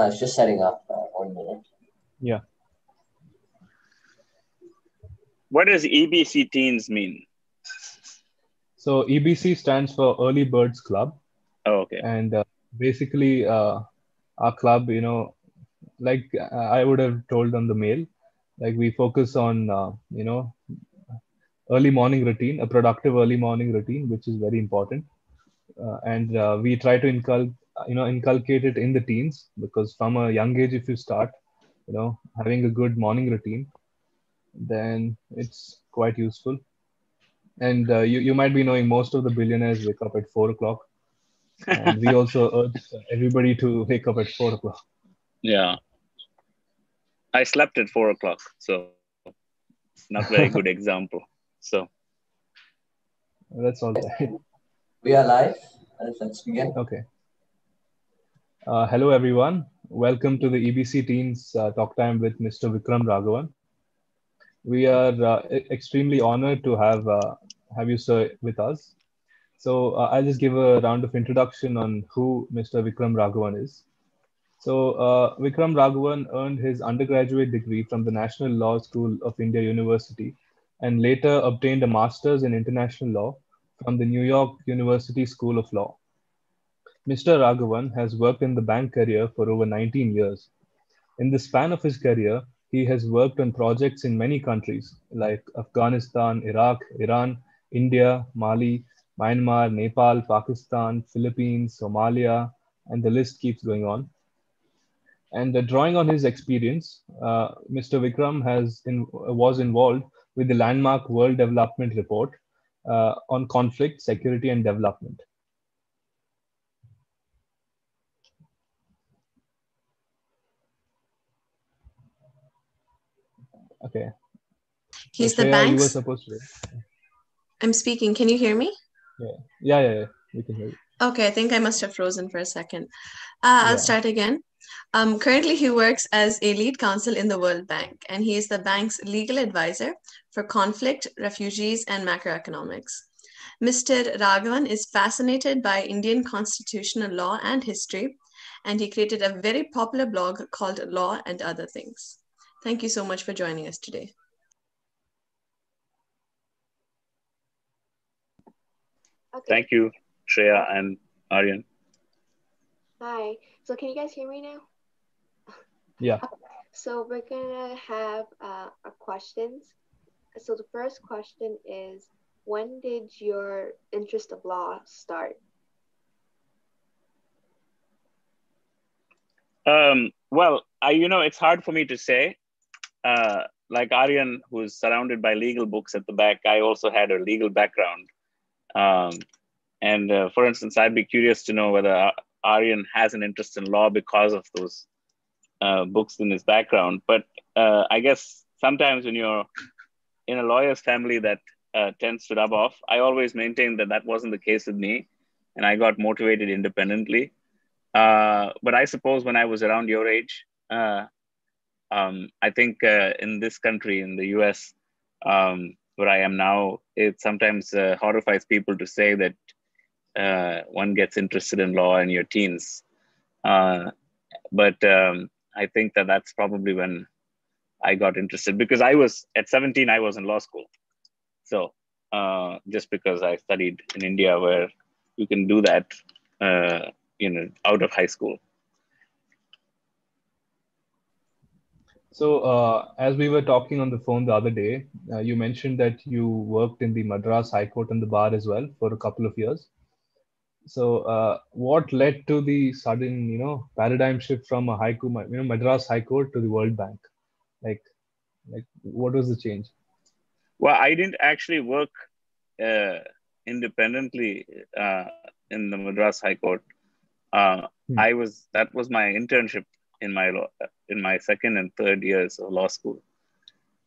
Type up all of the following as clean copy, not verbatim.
It's just setting up. 1 minute. Yeah. What does EBC teens mean? So EBC stands for Early Birds Club. Oh, okay. And basically, our club, like I would have told on the mail, like we focus on, early morning routine, a productive early morning routine, which is very important. And we try to inculcate it in the teens, because from a young age, if you start, having a good morning routine, then it's quite useful. And you might be knowing most of the billionaires wake up at 4 o'clock. And we also urge everybody to wake up at 4 o'clock. Yeah. I slept at 4 o'clock, so not very good example. So that's all right. We are live. Let's begin. Okay. Hello, everyone. Welcome to the EBC Teens Talk Time with Mr. Vikram Raghavan. We are extremely honored to have you, sir, with us. So I'll just give a round of introduction on who Mr. Vikram Raghavan is. So Vikram Raghavan earned his undergraduate degree from the National Law School of India University and later obtained a master's in international law from the New York University School of Law. Mr. Raghavan has worked in the bank career for over 19 years. In the span of his career, he has worked on projects in many countries like Afghanistan, Iraq, Iran, India, Mali, Myanmar, Nepal, Pakistan, Philippines, Somalia, and the list keeps going on. And drawing on his experience, Mr. Vikram was involved with the landmark World Development Report on conflict, security, and development. Okay. He's so the Shreya, bank's. You were supposed to. I'm speaking. Can you hear me? Yeah. We can hear you. Okay, I think I must have frozen for a second. I'll start again. Currently, he works as a lead counsel in the World Bank, and he is the bank's legal advisor for conflict, refugees, and macroeconomics. Mr. Raghavan is fascinated by Indian constitutional law and history, and he created a very popular blog called Law and Other Things. Thank you so much for joining us today. Okay. Thank you, Shreya and Aryan. Hi. So can you guys hear me now? Yeah. So we're gonna have our questions. So the first question is, when did your interest of law start? Well, it's hard for me to say. Like Aryan, who's surrounded by legal books at the back, I also had a legal background. For instance, I'd be curious to know whether Aryan has an interest in law because of those books in his background. But I guess sometimes when you're in a lawyer's family, that tends to rub off. I always maintained that wasn't the case with me, and I got motivated independently. But I suppose when I was around your age, I think in this country, in the US, where I am now, it sometimes horrifies people to say that one gets interested in law in your teens. But I think that's probably when I got interested, because at 17, I was in law school. So just because I studied in India, where you can do that, out of high school. So as we were talking on the phone the other day, you mentioned that you worked in the Madras High Court and the bar as well for a couple of years. So what led to the sudden, paradigm shift from a Madras High Court to the World Bank? Like what was the change? Well, I didn't actually work independently in the Madras High Court. That was my internship in my second and third years of law school.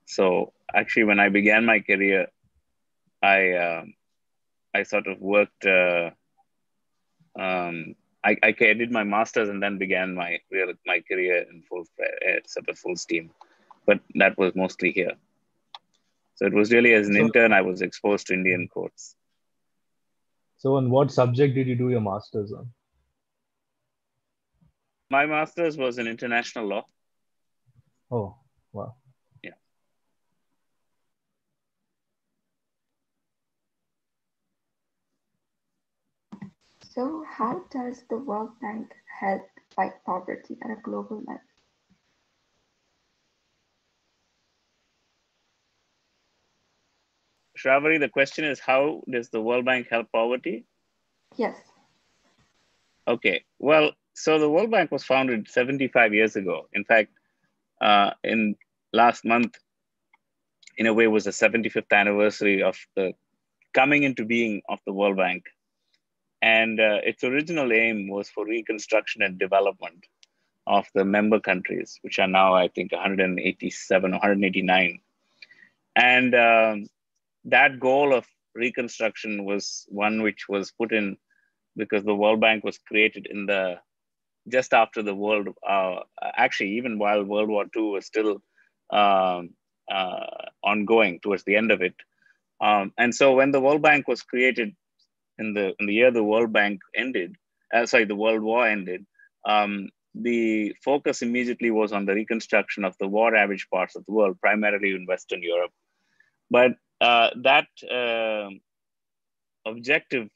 So actually, when I began my career, I sort of worked. I did my master's and then began my career in full steam, but that was mostly here. So it was really as an intern I was exposed to Indian courts. So on what subject did you do your master's on? My master's was in international law. Oh, wow. Yeah. So how does the World Bank help fight poverty at a global level? Shravari, the question is, how does the World Bank help poverty? Yes. Okay, well, so the World Bank was founded 75 years ago. In fact, in last month, in a way, was the 75th anniversary of the coming into being of the World Bank. And its original aim was for reconstruction and development of the member countries, which are now, I think, 187 or 189. And that goal of reconstruction was one which was put in because the World Bank was created in the just after the world, actually, even while World War II was still ongoing towards the end of it. And so when the World Bank was created in the year the World Bank ended, the World War ended, the focus immediately was on the reconstruction of the war-ravaged parts of the world, primarily in Western Europe. But that objective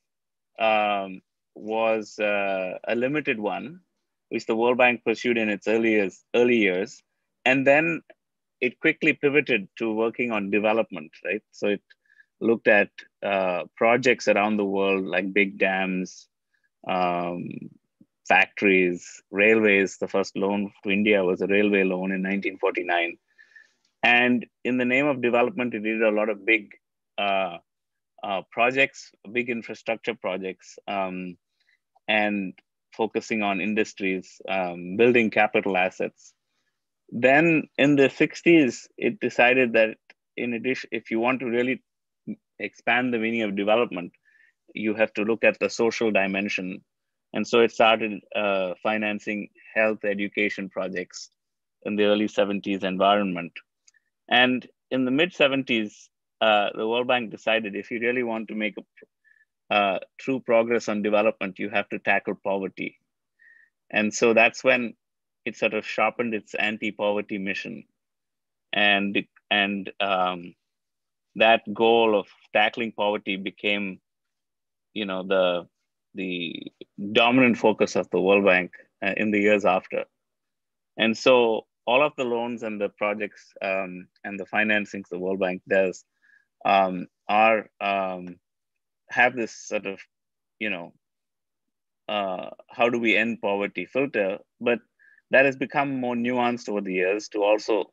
was a limited one, which the World Bank pursued in its early years. And then it quickly pivoted to working on development, right? So it looked at projects around the world like big dams, factories, railways. The first loan to India was a railway loan in 1949. And in the name of development, it did a lot of big projects, big infrastructure projects, and focusing on industries, building capital assets. Then in the 60s, it decided that in addition, if you want to really expand the meaning of development, you have to look at the social dimension. And so it started financing health education projects in the early 70s environment. And in the mid 70s, the World Bank decided if you really want to make a true progress on development, you have to tackle poverty. And so that's when it sort of sharpened its anti-poverty mission. And that goal of tackling poverty became, the dominant focus of the World Bank in the years after. And so all of the loans and the projects and the financings the World Bank does have this sort of, how do we end poverty filter, but that has become more nuanced over the years to also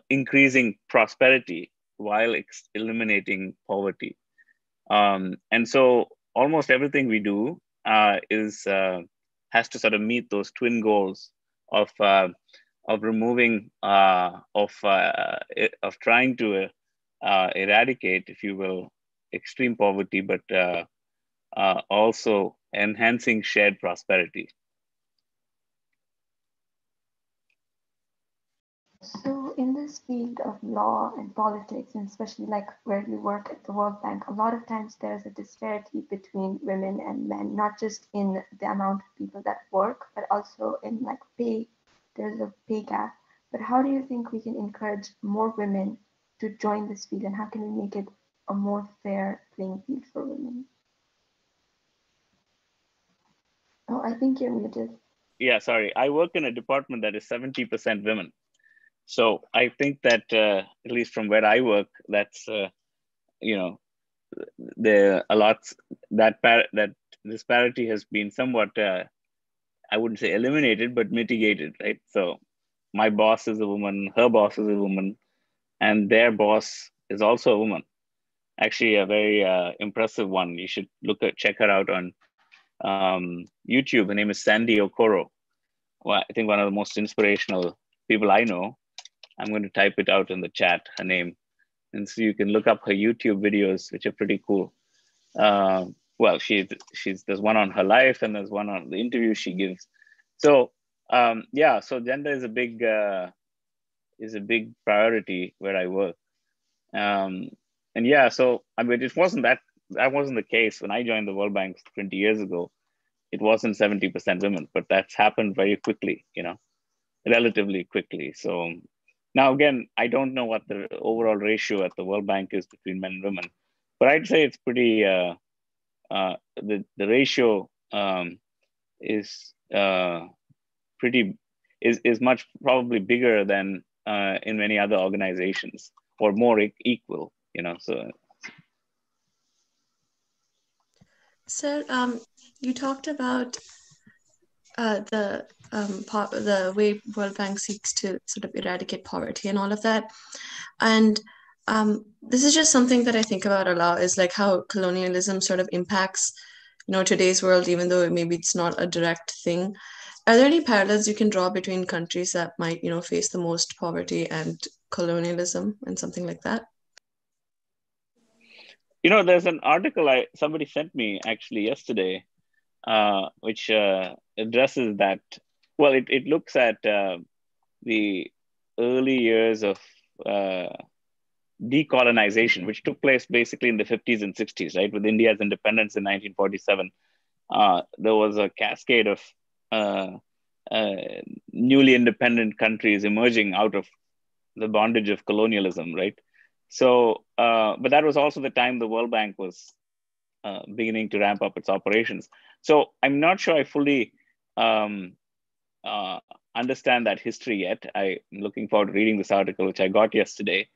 increasing prosperity while eliminating poverty. And so almost everything we do has to sort of meet those twin goals of removing, of trying to eradicate, if you will, extreme poverty, but also enhancing shared prosperity. So in this field of law and politics, and especially like where you work at the World Bank, a lot of times there's a disparity between women and men, not just in the amount of people that work, but also in like pay. There's a pay gap. But how do you think we can encourage more women to join this field, and how can we make it a more fair playing field for women? Oh, I think you're muted. Yeah, sorry. I work in a department that is 70% women. So I think that at least from where I work, that's there a lot that disparity has been somewhat I wouldn't say eliminated, but mitigated, right? So my boss is a woman, her boss is a woman, and their boss is also a woman. Actually, a very impressive one. You should check her out on YouTube. Her name is Sandy Okoro. Well, I think one of the most inspirational people I know. I'm going to type it out in the chat, her name. And so you can look up her YouTube videos, which are pretty cool. Well, there's one on her life and there's one on the interview she gives. So so gender is a big priority where I work. So I mean, that wasn't the case when I joined the World Bank 20 years ago. it wasn't 70% women, but that's happened very quickly, relatively quickly. So now again, I don't know what the overall ratio at the World Bank is between men and women, but I'd say it's pretty, the ratio is pretty, is much probably bigger than in many other organizations, or more equal, so. Sir, you talked about the way World Bank seeks to sort of eradicate poverty and all of that. And this is just something that I think about a lot, is like how colonialism sort of impacts, today's world, even though maybe it's not a direct thing. Are there any parallels you can draw between countries that might, face the most poverty and colonialism and something like that? There's an article somebody sent me actually yesterday, which addresses that. Well, it looks at the early years of decolonization, which took place basically in the 50s and 60s, right? With India's independence in 1947, there was a cascade of newly independent countries emerging out of the bondage of colonialism, right? So, but that was also the time the World Bank was beginning to ramp up its operations. So I'm not sure I fully understand that history yet. I'm looking forward to reading this article, which I got yesterday.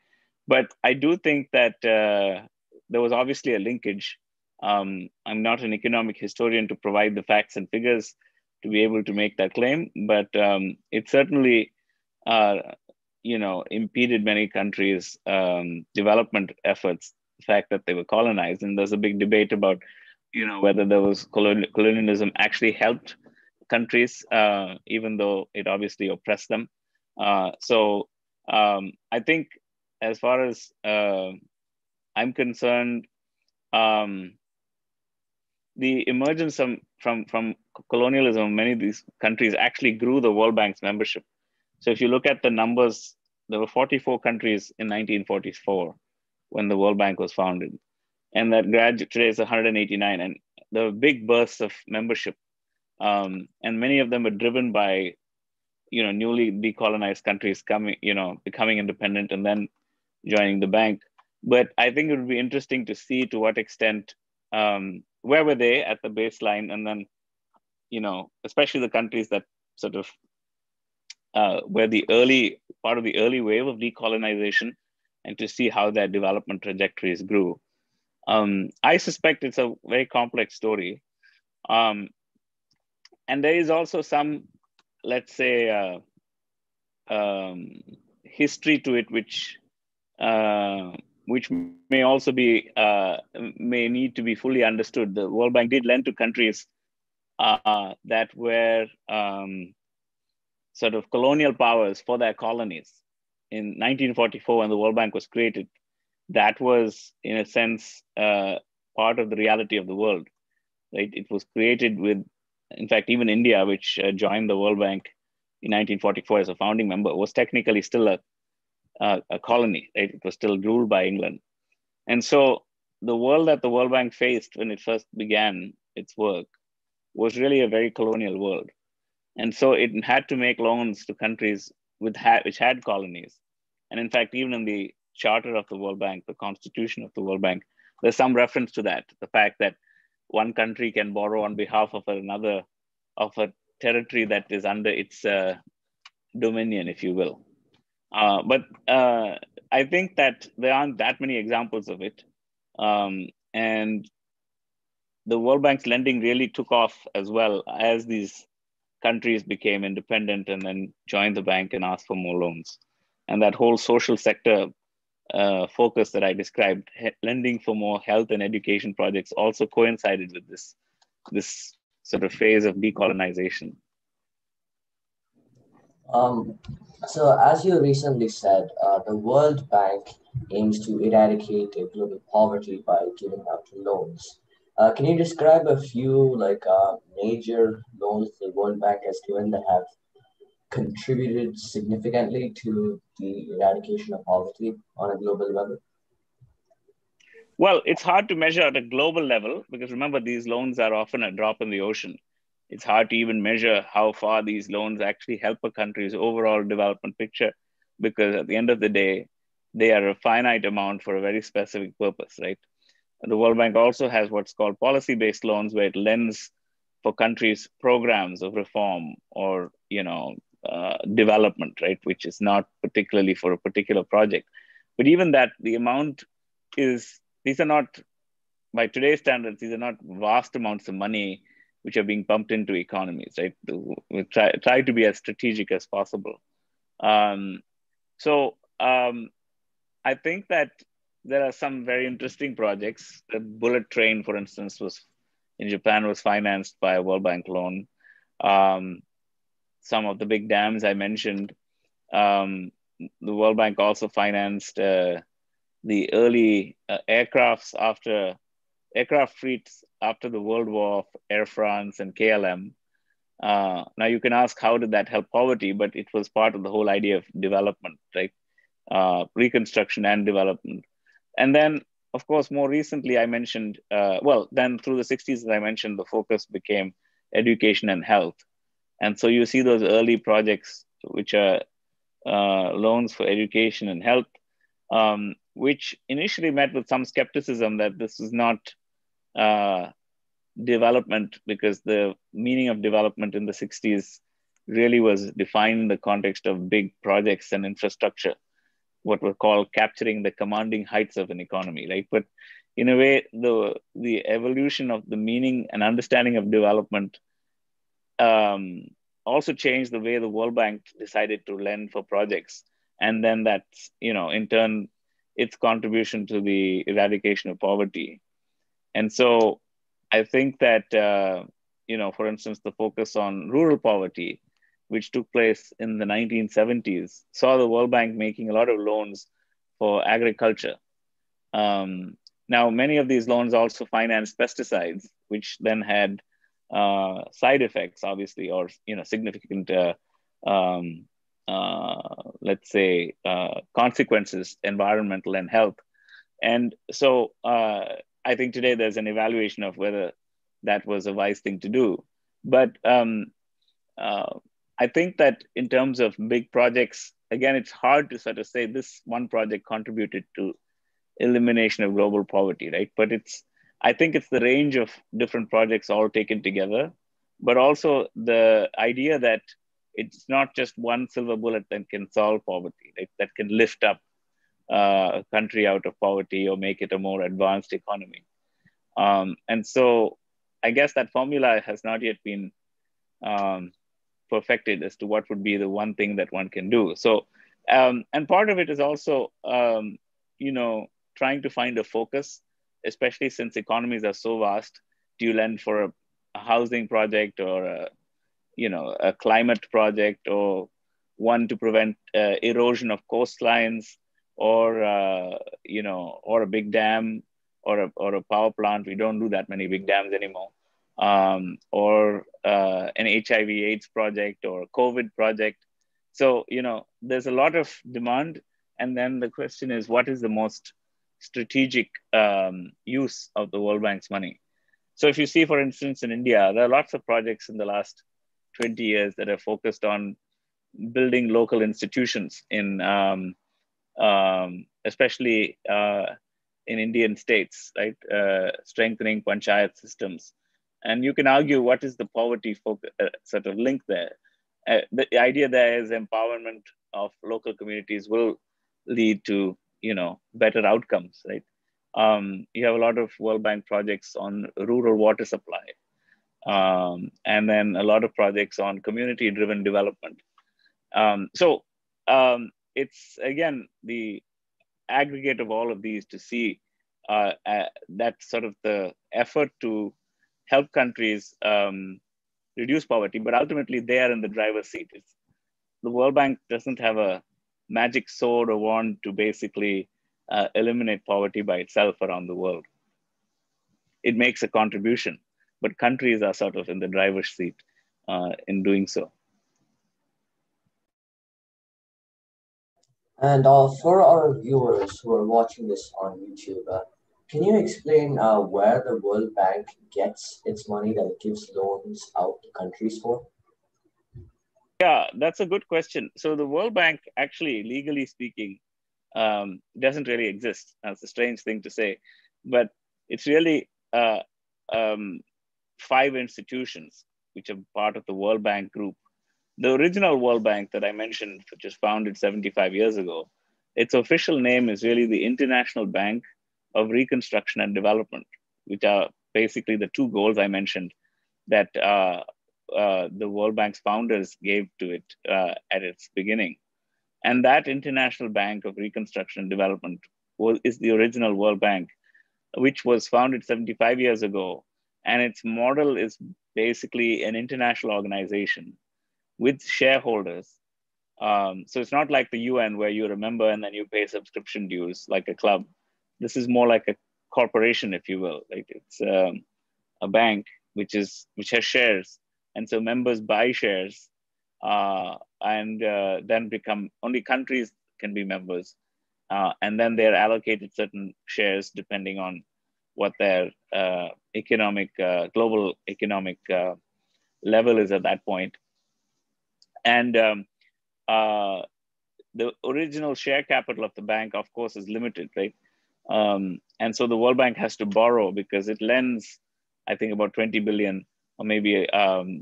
But I do think that there was obviously a linkage. I'm not an economic historian to provide the facts and figures to be able to make that claim, but it certainly impeded many countries' development efforts, the fact that they were colonized. And there's a big debate about, whether there was colonialism actually helped countries, even though it obviously oppressed them. So I think as far as I'm concerned, the emergence from colonialism, many of these countries actually grew the World Bank's membership. So if you look at the numbers, there were 44 countries in 1944 when the World Bank was founded. And that today is 189. And there were big bursts of membership. And many of them were driven by, newly decolonized countries becoming independent and then joining the bank. But I think it would be interesting to see to what extent, where were they at the baseline? And then, especially the countries that sort of were the part of the early wave of decolonization, and to see how their development trajectories grew. I suspect it's a very complex story. And there is also some, let's say, history to it, which may also be, may need to be fully understood. The World Bank did lend to countries that were sort of colonial powers for their colonies. In 1944, when the World Bank was created, that was, in a sense, part of the reality of the world, right? It was created with, in fact, even India, which joined the World Bank in 1944 as a founding member, was technically still a colony, right? It was still ruled by England. And so the world that the World Bank faced when it first began its work was really a very colonial world. And so it had to make loans to countries which had colonies. And in fact, even in the charter of the World Bank, the constitution of the World Bank, there's some reference to that, the fact that one country can borrow on behalf of another, of a territory that is under its dominion, if you will. But I think that there aren't that many examples of it. And the World Bank's lending really took off as well as these countries became independent and then joined the bank and asked for more loans. And that whole social sector focus that I described, lending for more health and education projects, also coincided with this sort of phase of decolonization. So as you recently said, the World Bank aims to eradicate global poverty by giving out loans. Can you describe a few major loans the World Bank has given that have contributed significantly to the eradication of poverty on a global level? Well, it's hard to measure at a global level because remember, these loans are often a drop in the ocean. it's hard to even measure how far these loans actually help a country's overall development picture, because at the end of the day, they are a finite amount for a very specific purpose, right? And the World Bank also has what's called policy-based loans, where it lends for countries programs of reform or development, right, which is not particularly for a particular project. But even that, the amount is, these are not, by today's standards, these are not vast amounts of money which are being pumped into economies, right? We try to be as strategic as possible. I think that there are some very interesting projects. The bullet train, for instance, in Japan was financed by a World Bank loan. Some of the big dams I mentioned, the World Bank also financed the early aircraft fleets after the World War of Air France and KLM. Now you can ask, how did that help poverty? But it was part of the whole idea of development, right? Reconstruction and development. And then, of course, more recently, I mentioned, then through the 60s, as I mentioned, the focus became education and health. And so you see those early projects, which are loans for education and health, which initially met with some skepticism that this is not development, because the meaning of development in the 60s really was defined in the context of big projects and infrastructure, what were called capturing the commanding heights of an economy, right? But in a way, the evolution of the meaning and understanding of development also changed the way the World Bank decided to lend for projects. And then that's, in turn, its contribution to the eradication of poverty. And so I think that, for instance, the focus on rural poverty, which took place in the 1970s, saw the World Bank making a lot of loans for agriculture. Now, many of these loans also financed pesticides, which then had side effects, obviously, or significant, let's say, consequences, environmental and health. And so I think today there's an evaluation of whether that was a wise thing to do. But I think that in terms of big projects, again, it's hard to sort of say this one project contributed to elimination of global poverty, right? But I think it's the range of different projects all taken together, but also the idea that it's not just one silver bullet that can solve poverty, right? That can lift up a country out of poverty or make it a more advanced economy. And so I guess that formula has not yet been perfected as to what would be the one thing that one can do. So, and part of it is also, trying to find a focus, especially since economies are so vast. Do you lend for a housing project or a climate project, or one to prevent erosion of coastlines, or a big dam, or a power plant? We don't do that many big dams anymore. Or an HIV/AIDS project or a COVID project. So, there's a lot of demand. And then the question is, what is the most strategic use of the World Bank's money? So if you see, for instance, in India, there are lots of projects in the last 20 years that are focused on building local institutions in, especially in Indian states, right? Strengthening panchayat systems. And you can argue, what is the poverty sort of link there? The idea there is empowerment of local communities will lead to, better outcomes, right? You have a lot of World Bank projects on rural water supply, and then a lot of projects on community-driven development. It's, again, the aggregate of all of these to see that sort of the effort to help countries reduce poverty, but ultimately they are in the driver's seat. The World Bank doesn't have a magic sword or wand to basically eliminate poverty by itself around the world. It makes a contribution, but countries are sort of in the driver's seat in doing so. And for our viewers who are watching this on YouTube, Can you explain where the World Bank gets its money that it gives loans out to countries for? Yeah, that's a good question. So the World Bank, actually, legally speaking, doesn't really exist. That's a strange thing to say, but it's really five institutions which are part of the World Bank group. The original World Bank that I mentioned, which was founded 75 years ago, its official name is really the International Bank of Reconstruction and Development, which are basically the two goals I mentioned that the World Bank's founders gave to it at its beginning. And that International Bank of Reconstruction and Development is the original World Bank, which was founded 75 years ago. And its model is basically an international organization with shareholders. So it's not like the UN where you remember and then you pay subscription dues like a club. This is more like a corporation, if you will. Like it's a bank which has shares, and so members buy shares, and then become only countries can be members, and then they're allocated certain shares depending on what their global economic level is at that point. And the original share capital of the bank, of course, is limited, right? And so the World Bank has to borrow because it lends, I think, about 20 billion, or maybe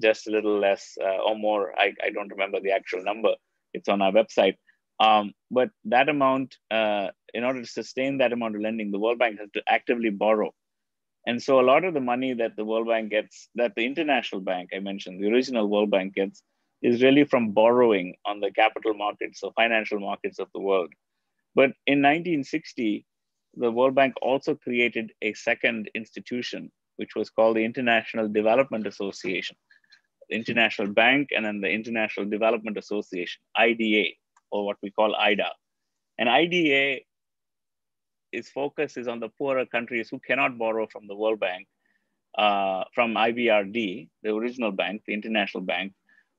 just a little less or more. I don't remember the actual number. It's on our website. But that amount, in order to sustain that amount of lending, the World Bank has to actively borrow. And so a lot of the money that the World Bank gets, that the International Bank I mentioned, the original World Bank gets, is really from borrowing on the capital markets or financial markets of the world. But in 1960, the World Bank also created a second institution, which was called the International Development Association, the International Bank, and then the International Development Association, IDA, or what we call IDA. And IDA, its focus is on the poorer countries who cannot borrow from the World Bank, from IBRD, the original bank, the International Bank,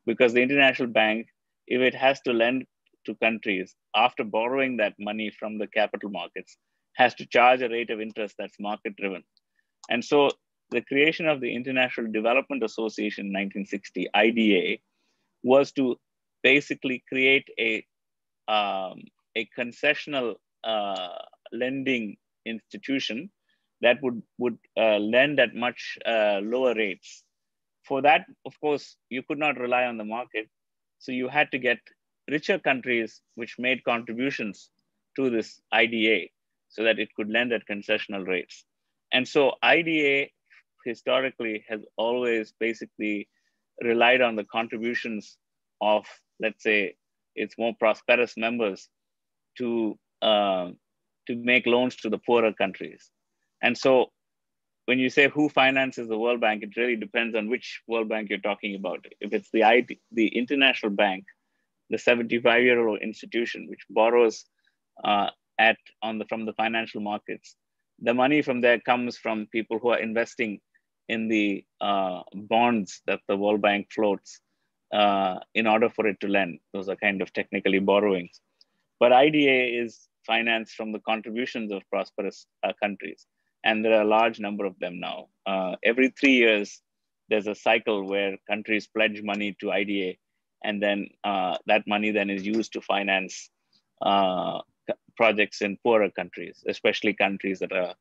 because the International Bank, if it has to lend to countries after borrowing that money from the capital markets, has to charge a rate of interest that's market driven. And so the creation of the International Development Association in 1960, IDA, was to basically create a concessional lending institution that would lend at much lower rates. For that, of course, you could not rely on the market. So you had to get richer countries which made contributions to this IDA so that it could lend at concessional rates. And so IDA historically has always basically relied on the contributions of, let's say, its more prosperous members to make loans to the poorer countries. And so when you say who finances the World Bank, it really depends on which World Bank you're talking about. If it's the International Bank, the 75-year-old institution, which borrows from the financial markets, the money from there comes from people who are investing in the bonds that the World Bank floats in order for it to lend. Those are kind of technically borrowings. But IDA is financed from the contributions of prosperous countries. And there are a large number of them now. Every 3 years, there's a cycle where countries pledge money to IDA, and then that money then is used to finance projects in poorer countries, especially countries that are,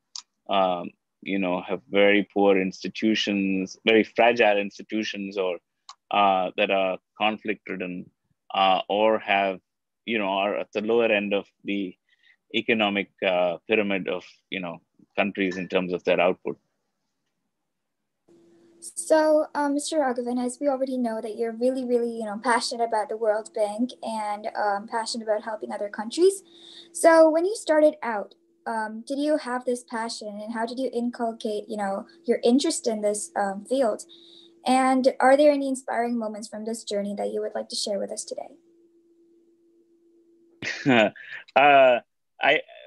have very poor institutions, very fragile institutions, or that are conflict-ridden, or have, are at the lower end of the economic pyramid of, countries in terms of their output. So, Mr. Raghavan, as we already know that you're really, really, passionate about the World Bank and passionate about helping other countries. So when you started out, did you have this passion, and how did you inculcate, your interest in this field? And are there any inspiring moments from this journey that you would like to share with us today?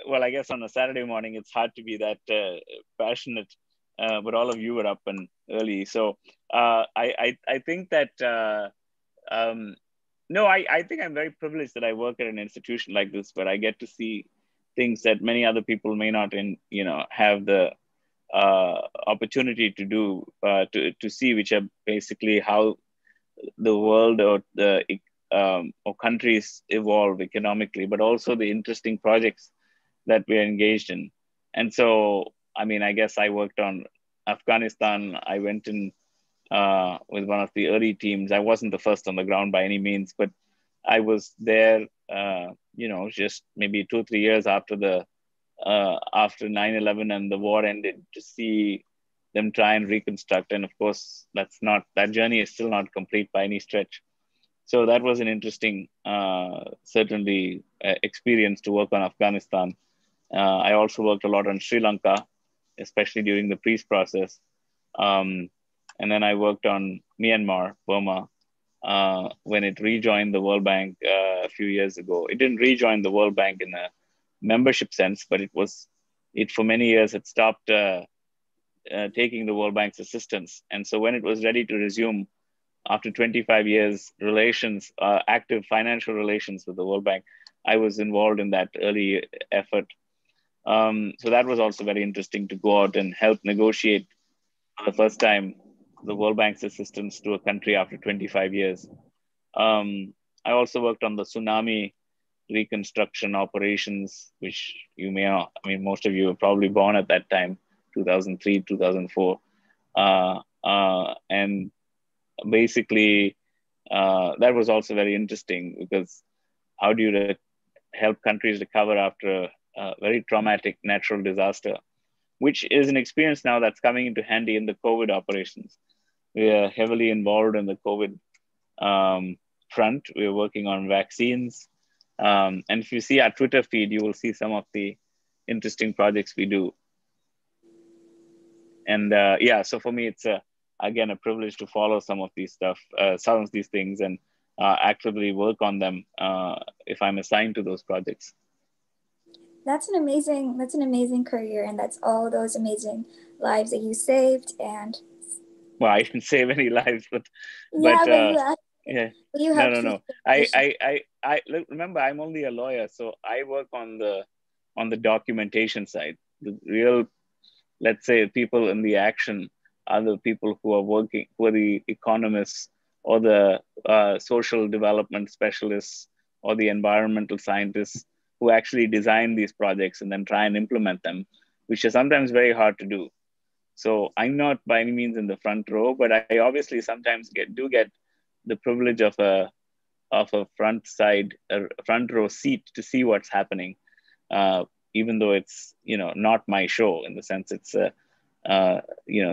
I guess on a Saturday morning, it's hard to be that passionate, but all of you were up and early. So I think that, I think I'm very privileged that I work at an institution like this where I get to see things that many other people may not have the opportunity to do, to see, which are basically how the world or countries evolve economically, but also the interesting projects that we're engaged in. And so, I mean, I guess I worked on Afghanistan. I went in with one of the early teams. I wasn't the first on the ground by any means, but I was there, just maybe 2 or 3 years after after 9/11 and the war ended, to see them try and reconstruct. And of course, that journey is still not complete by any stretch. So that was an interesting, certainly, experience to work on Afghanistan. I also worked a lot on Sri Lanka, especially during the peace process. And then I worked on Myanmar, Burma, when it rejoined the World Bank a few years ago. It didn't rejoin the World Bank in a membership sense, but it for many years had stopped taking the World Bank's assistance. And so when it was ready to resume after 25 years active financial relations with the World Bank, I was involved in that early effort. So that was also very interesting, to go out and help negotiate for the first time the World Bank's assistance to a country after 25 years. I also worked on the tsunami reconstruction operations, which you may not, I mean, most of you were probably born at that time, 2003, 2004. And basically, that was also very interesting, because how do you help countries recover after a very traumatic natural disaster, which is an experience now that's coming into handy in the COVID operations. We are heavily involved in the COVID front. We're working on vaccines. And if you see our Twitter feed, you will see some of the interesting projects we do. And so for me, it's again a privilege to follow some of these things, and actively work on them if I'm assigned to those projects. That's an amazing career, and that's all those amazing lives that you saved. And well, I didn't save any lives, but you have no. I remember, I'm only a lawyer, so I work on the documentation side. The real, let's say, people in the action are the people who are the economists, or the social development specialists, or the environmental scientists, who actually design these projects and then try and implement them, which is sometimes very hard to do. So I'm not by any means in the front row, but I obviously sometimes get the privilege of a front row seat to see what's happening, even though it's not my show, in the sense it's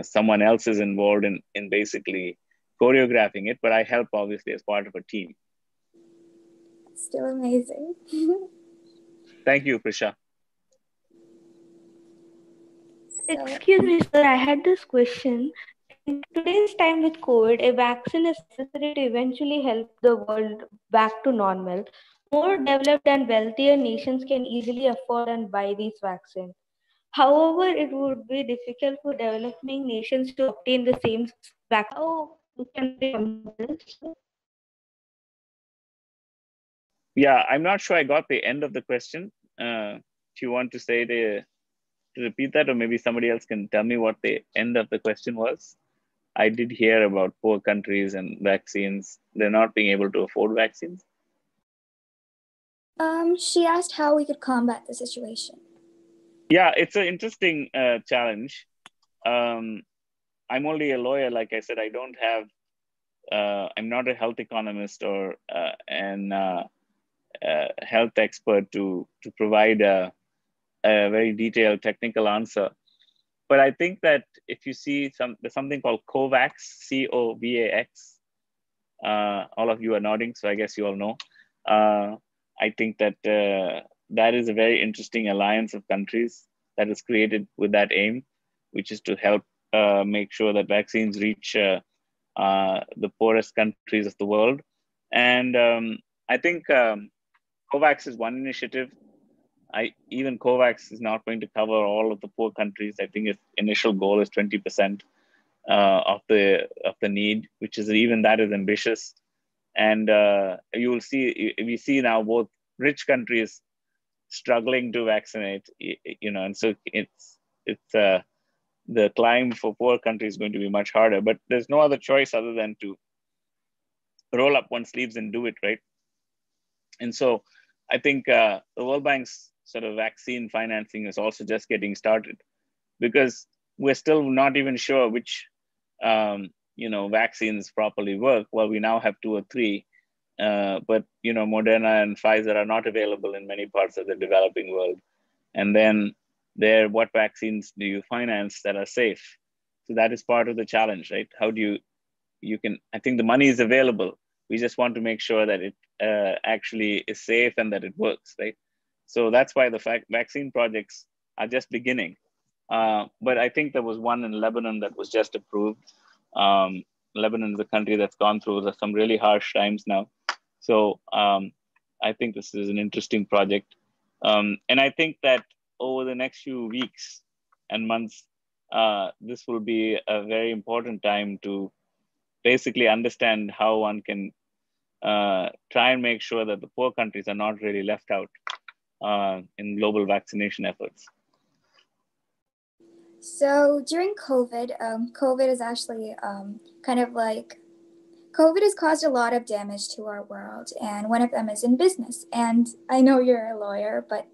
someone else is involved in basically choreographing it, but I help obviously as part of a team. Still amazing. Thank you, Prisha. Excuse me, sir, I had this question. In today's time with COVID, a vaccine is necessary to eventually help the world back to normal. More developed and wealthier nations can easily afford and buy these vaccines. However, it would be difficult for developing nations to obtain the same vaccine. How can they combat this? Yeah, I'm not sure I got the end of the question. If you want to say to repeat that, or maybe somebody else can tell me what the end of the question was. I did hear about poor countries and vaccines. They're not being able to afford vaccines. She asked how we could combat the situation. Yeah, it's an interesting challenge. I'm only a lawyer, like I said. I don't have. I'm not a health economist or health expert to provide a very detailed technical answer. But I think that if you see there's something called COVAX, COVAX. All of you are nodding, so I guess you all know. I think that that is a very interesting alliance of countries that is created with that aim, which is to help make sure that vaccines reach the poorest countries of the world. And I think COVAX is one initiative. Even COVAX is not going to cover all of the poor countries. I think its initial goal is 20% of the need, which is even that is ambitious. And you will see, we see now both rich countries struggling to vaccinate, and so the climb for poor countries is going to be much harder. But there's no other choice other than to roll up one's sleeves and do it, right? And so I think the World Bank's sort of vaccine financing is also just getting started, because we're still not even sure which vaccines properly work. Well, we now have 2 or 3, but Moderna and Pfizer are not available in many parts of the developing world. And then what vaccines do you finance that are safe? So that is part of the challenge, right? How do I think the money is available. We just want to make sure that it actually is safe and that it works, right? So that's why the vaccine projects are just beginning. But I think there was one in Lebanon that was just approved. Lebanon is a country that's gone through some really harsh times now. So I think this is an interesting project. And I think that over the next few weeks and months, this will be a very important time to basically understand how one can try and make sure that the poor countries are not really left out in global vaccination efforts. So during COVID, COVID is actually COVID has caused a lot of damage to our world, and one of them is in business. And I know you're a lawyer, but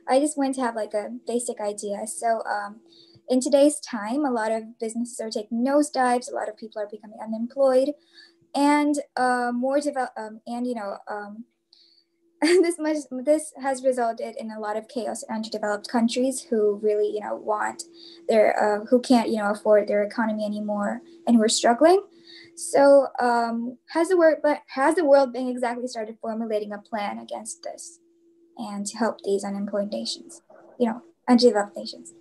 I just wanted to have like a basic idea. So in today's time, a lot of businesses are taking nosedives. A lot of people are becoming unemployed, and this has resulted in a lot of chaos in underdeveloped countries who really want who can't afford their economy anymore and who are struggling. So has the World Bank exactly started formulating a plan against this and to help these unemployed nations, underdeveloped nations?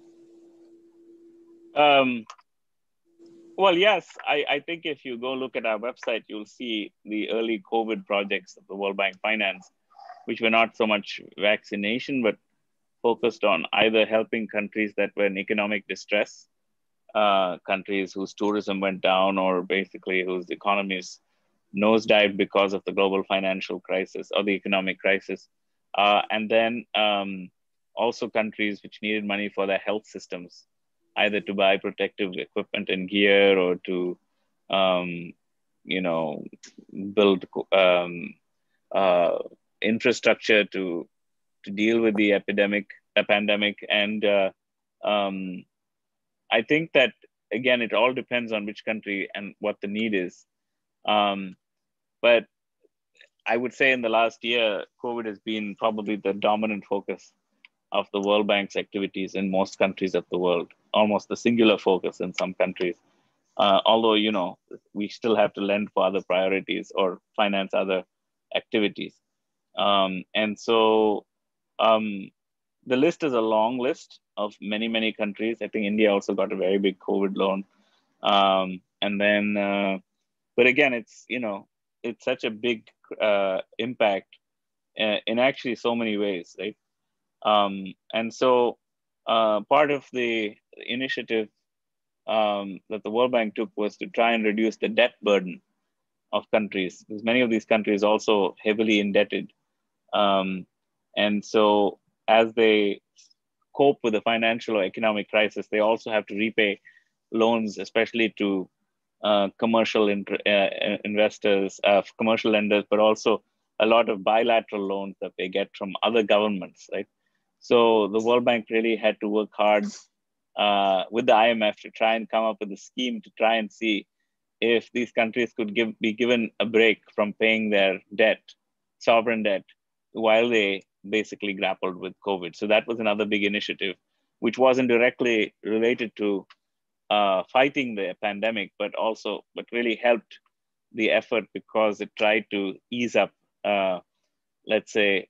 Well, yes, I think if you go look at our website, you'll see the early COVID projects of the World Bank finance, which were not so much vaccination, but focused on either helping countries that were in economic distress, countries whose tourism went down, or basically whose economies nosedived because of the global financial crisis or the economic crisis. And then also countries which needed money for their health systems, either to buy protective equipment and gear or to, build infrastructure to deal with the pandemic. And I think that, again, it all depends on which country and what the need is. But I would say in the last year, COVID has been probably the dominant focus of the World Bank's activities in most countries of the world, almost the singular focus in some countries. Although, we still have to lend for other priorities or finance other activities. And so the list is a long list of many, many countries. I think India also got a very big COVID loan. And then, but again, it's such a big impact in actually so many ways, right? And so part of the initiative that the World Bank took was to try and reduce the debt burden of countries, because many of these countries also heavily indebted. And so as they cope with the financial or economic crisis, they also have to repay loans, especially to commercial investors, commercial lenders, but also a lot of bilateral loans that they get from other governments, right? So the World Bank really had to work hard with the IMF to try and come up with a scheme to try and see if these countries could be given a break from paying their debt, sovereign debt, while they basically grappled with COVID. So that was another big initiative, which wasn't directly related to fighting the pandemic, but really helped the effort because it tried to ease up, let's say,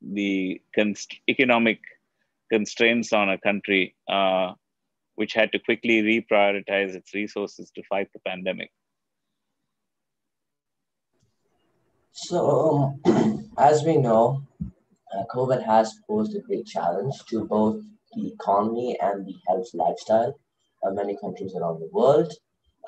the economic constraints on a country, which had to quickly reprioritize its resources to fight the pandemic. So, as we know, COVID has posed a great challenge to both the economy and the health lifestyle of many countries around the world.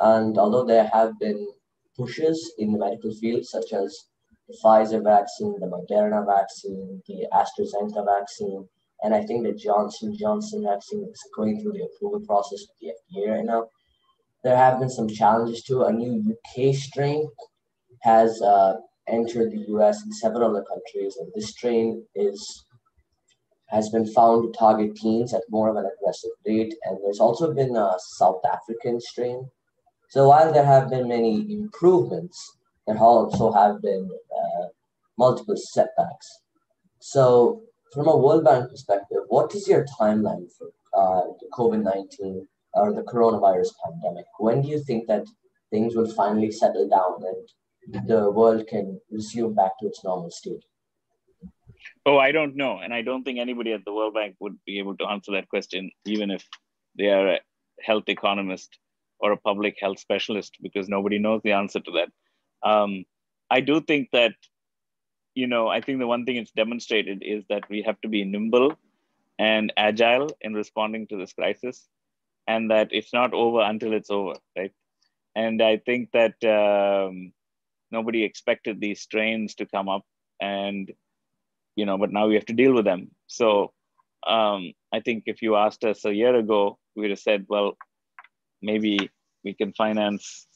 And although there have been pushes in the medical field, such as the Pfizer vaccine, the Moderna vaccine, the AstraZeneca vaccine, and I think the Johnson Johnson vaccine is going through the approval process with the FDA right now. There have been some challenges too. A new UK strain has entered the US and several other countries, and this strain has been found to target teens at more of an aggressive rate. And there's also been a South African strain. So while there have been many improvements, there also have been multiple setbacks. So from a World Bank perspective, what is your timeline for the COVID-19 or the coronavirus pandemic? When do you think that things will finally settle down and the world can resume back to its normal state? Oh, I don't know. And I don't think anybody at the World Bank would be able to answer that question, even if they are a health economist or a public health specialist, because nobody knows the answer to that. I do think that, I think the one thing it's demonstrated is that we have to be nimble and agile in responding to this crisis, and that it's not over until it's over, right? And I think that nobody expected these strains to come up, and but now we have to deal with them. So I think if you asked us a year ago, we would have said, well, maybe we can finance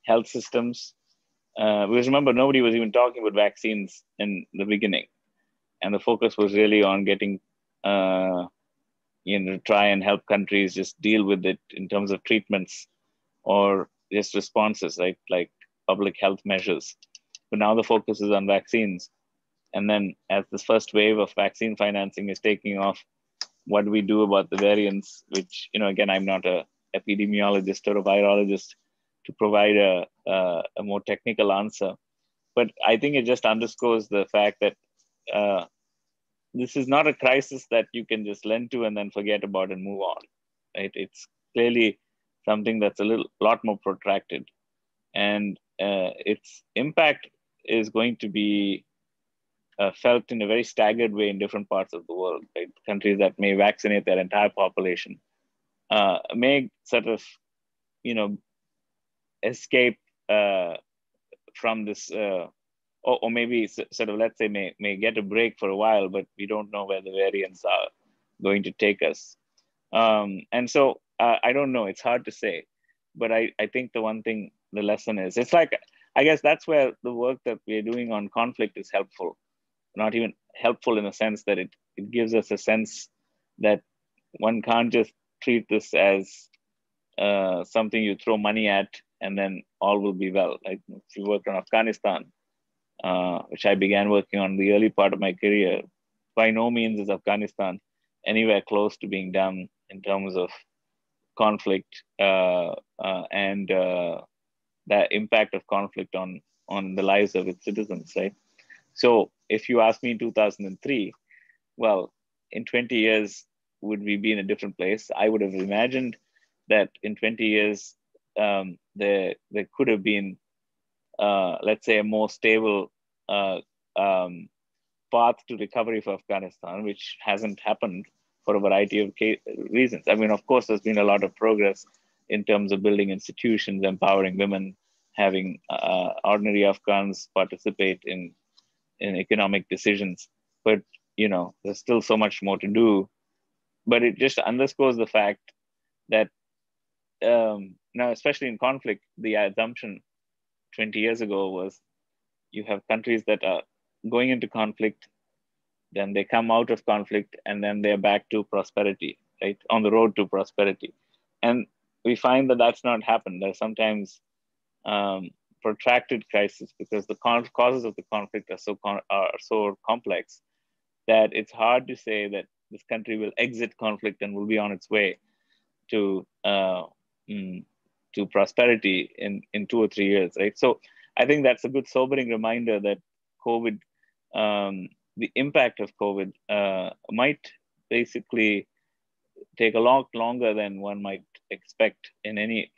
health systems. Because remember, nobody was even talking about vaccines in the beginning. And the focus was really on getting, try and help countries just deal with it in terms of treatments or just responses, right? Like public health measures. But now the focus is on vaccines. And then as this first wave of vaccine financing is taking off, what do we do about the variants, which, again, I'm not an epidemiologist or a virologist to provide a more technical answer. But I think it just underscores the fact that this is not a crisis that you can just lend to and then forget about and move on. Right? It's clearly something that's a lot more protracted. And its impact is going to be felt in a very staggered way in different parts of the world. Right? Countries that may vaccinate their entire population may sort of, escape from this, or maybe sort of, let's say, may get a break for a while, but we don't know where the variants are going to take us. And so I don't know, it's hard to say, but I think the one thing, the lesson is, it's like, I guess that's where the work that we're doing on conflict is helpful. Not even helpful in the sense that it gives us a sense that one can't just treat this as something you throw money at and then all will be well. Like if you work on Afghanistan, which I began working on the early part of my career, by no means is Afghanistan anywhere close to being done in terms of conflict and the impact of conflict on the lives of its citizens, right? So if you ask me in 2003, well, in 20 years, would we be in a different place? I would have imagined that in 20 years, there could have been, let's say, a more stable path to recovery for Afghanistan, which hasn't happened for a variety of reasons. I mean, of course, there's been a lot of progress in terms of building institutions, empowering women, having ordinary Afghans participate in economic decisions. But, there's still so much more to do. But it just underscores the fact that now, especially in conflict, the assumption 20 years ago was you have countries that are going into conflict, then they come out of conflict, and then they're back to prosperity, right? On the road to prosperity. And we find that that's not happened. There's sometimes protracted crisis because the causes of the conflict are so complex that it's hard to say that this country will exit conflict and will be on its way to prosperity in 2 or 3 years, right? So I think that's a good sobering reminder that COVID, the impact of COVID might basically take a lot longer than one might expect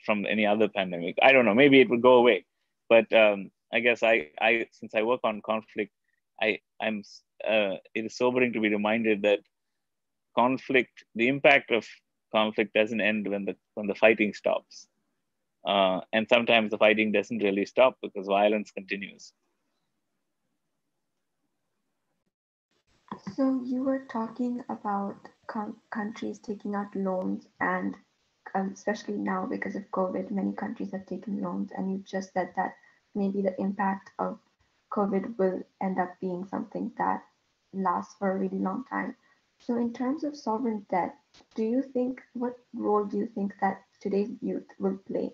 from any other pandemic. I don't know, maybe it would go away. But I guess I since I work on conflict, it is sobering to be reminded that conflict, the impact of conflict doesn't end when the fighting stops. And sometimes the fighting doesn't really stop because violence continues. So you were talking about countries taking out loans, and especially now because of COVID, many countries have taken loans, and you just said that maybe the impact of COVID will end up being something that lasts for a really long time. So in terms of sovereign debt, what role do you think that today's youth will play?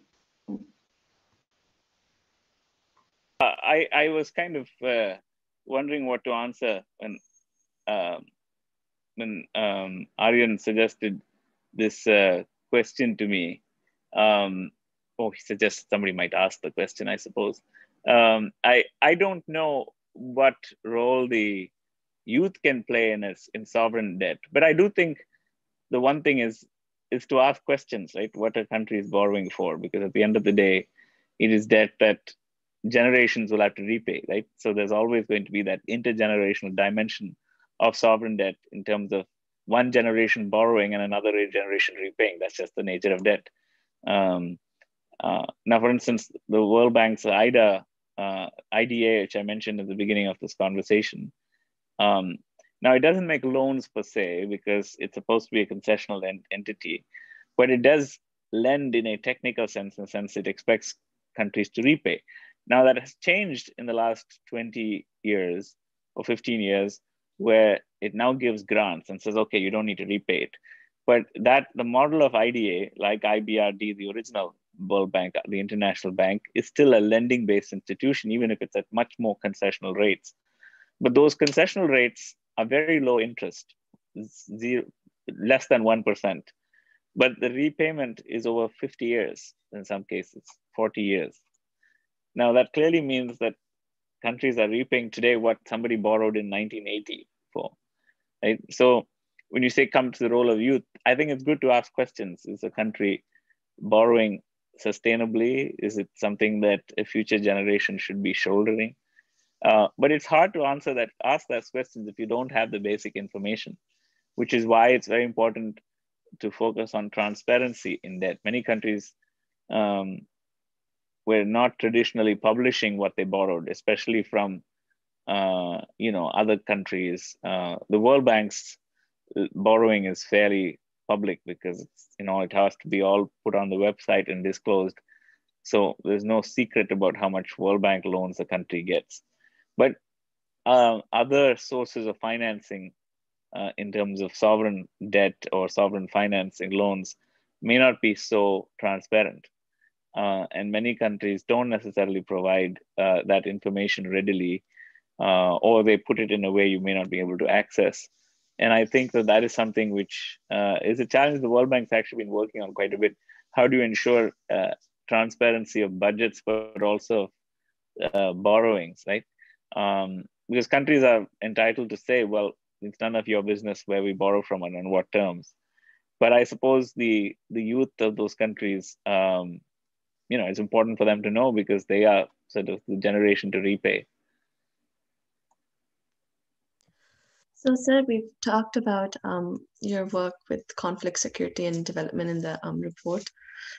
I was kind of wondering what to answer uh, when Aryan suggested this question to me. He suggests somebody might ask the question, I suppose. I don't know what role the youth can play in sovereign debt, but I do think the one thing is to ask questions, right? What a country is borrowing for, because at the end of the day, it is debt that generations will have to repay, right? So there's always going to be that intergenerational dimension of sovereign debt in terms of one generation borrowing and another generation repaying. That's just the nature of debt. Now, for instance, the World Bank's IDA, which I mentioned at the beginning of this conversation, now it doesn't make loans per se because it's supposed to be a concessional entity, but it does lend in a technical sense, in the sense it expects countries to repay. Now that has changed in the last 20 years or 15 years, where it now gives grants and says, okay, you don't need to repay it. But the model of IDA, like IBRD, the original World Bank, the international bank, is still a lending-based institution, even if it's at much more concessional rates. But those concessional rates are very low interest, less than 1%. But the repayment is over 50 years, in some cases, 40 years. Now, that clearly means that countries are repaying today what somebody borrowed in 1980 for, right? So when you say come to the role of youth, I think it's good to ask questions. Is a country borrowing sustainably? Is it something that a future generation should be shouldering? But it's hard to ask those questions if you don't have the basic information, which is why it's very important to focus on transparency in debt. Many countries were not traditionally publishing what they borrowed, especially from other countries. The World Bank's borrowing is fairly public because it has to be all put on the website and disclosed. So there's no secret about how much World Bank loans a country gets. But other sources of financing in terms of sovereign debt or sovereign financing loans may not be so transparent. And many countries don't necessarily provide that information readily, or they put it in a way you may not be able to access. And I think that is something which is a challenge the World Bank's actually been working on quite a bit. How do you ensure transparency of budgets, but also borrowings, right? Because countries are entitled to say, well, it's none of your business where we borrow from and on what terms. But I suppose the youth of those countries, it's important for them to know because they are sort of the generation to repay. So, sir, we've talked about your work with conflict, security, and development in the report.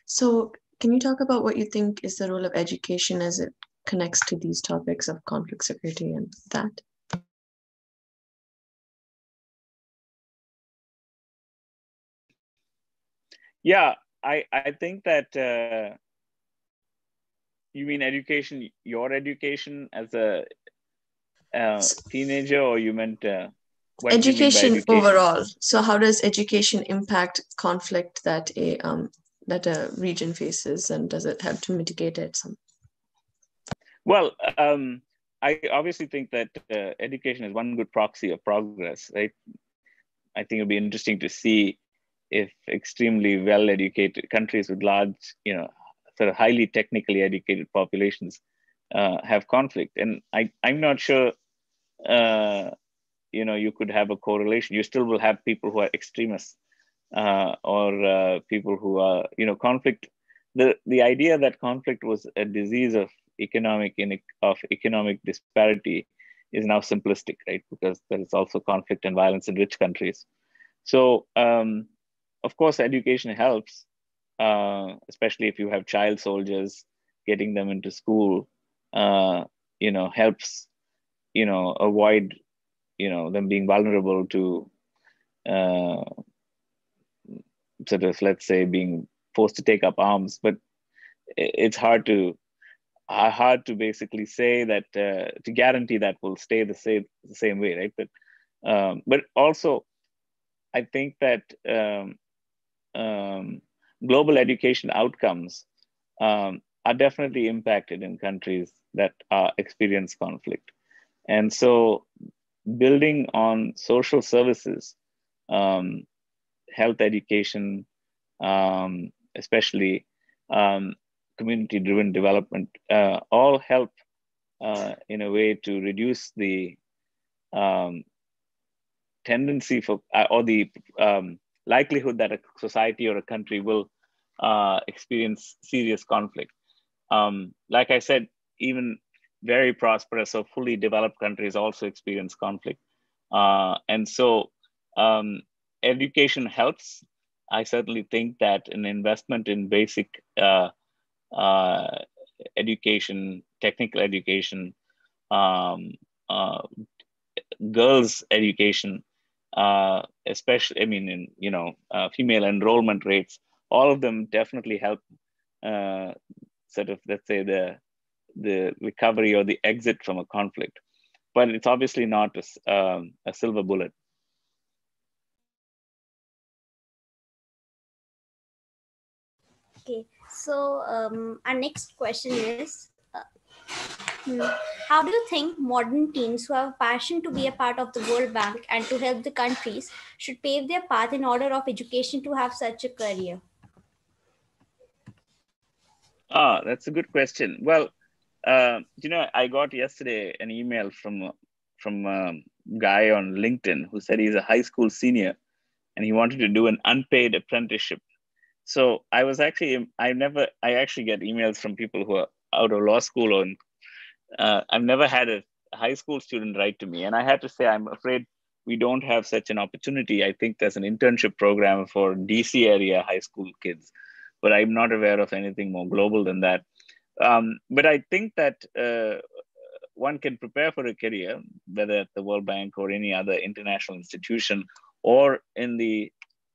So, can you talk about what you think is the role of education as it connects to these topics of conflict, security, and that? Yeah, I think that you mean education, your education as a teenager, or you meant what education, do you mean by education overall? So how does education impact conflict that a region faces, and does it help to mitigate it some? Well, I obviously think that education is one good proxy of progress, right? I think it'll be interesting to see if extremely well-educated countries with large, sort of highly technically educated populations have conflict. And I'm not sure, you could have a correlation. You still will have people who are extremists or people who are, conflict. The idea that conflict was a disease of economic disparity is now simplistic, right? Because there is also conflict and violence in rich countries. So, of course, education helps, especially if you have child soldiers, getting them into school, helps, avoid them being vulnerable to sort of, let's say, being forced to take up arms. But it's hard to basically say that to guarantee that will stay the same way, right? But also, I think that global education outcomes are definitely impacted in countries that experience conflict. And so building on social services, health education, especially community-driven development, all help in a way to reduce the tendency for, or the likelihood that a society or a country will experience serious conflict. Like I said, even very prosperous or fully developed countries also experience conflict. And so education helps. I certainly think that an investment in basic education, technical education, girls' education, especially, in female enrollment rates, all of them definitely help sort of, let's say, the recovery or the exit from a conflict. But it's obviously not a silver bullet. Okay, so our next question is, how do you think modern teens who have a passion to be a part of the World Bank and to help the countries should pave their path in order of education to have such a career? That's a good question. Well, I got yesterday an email from a guy on LinkedIn who said he's a high school senior and he wanted to do an unpaid apprenticeship. So I actually get emails from people who are out of law school, or I've never had a high school student write to me. And I had to say, I'm afraid we don't have such an opportunity. I think there's an internship program for DC area high school kids, but I'm not aware of anything more global than that. But I think that one can prepare for a career, whether at the World Bank or any other international institution, or in the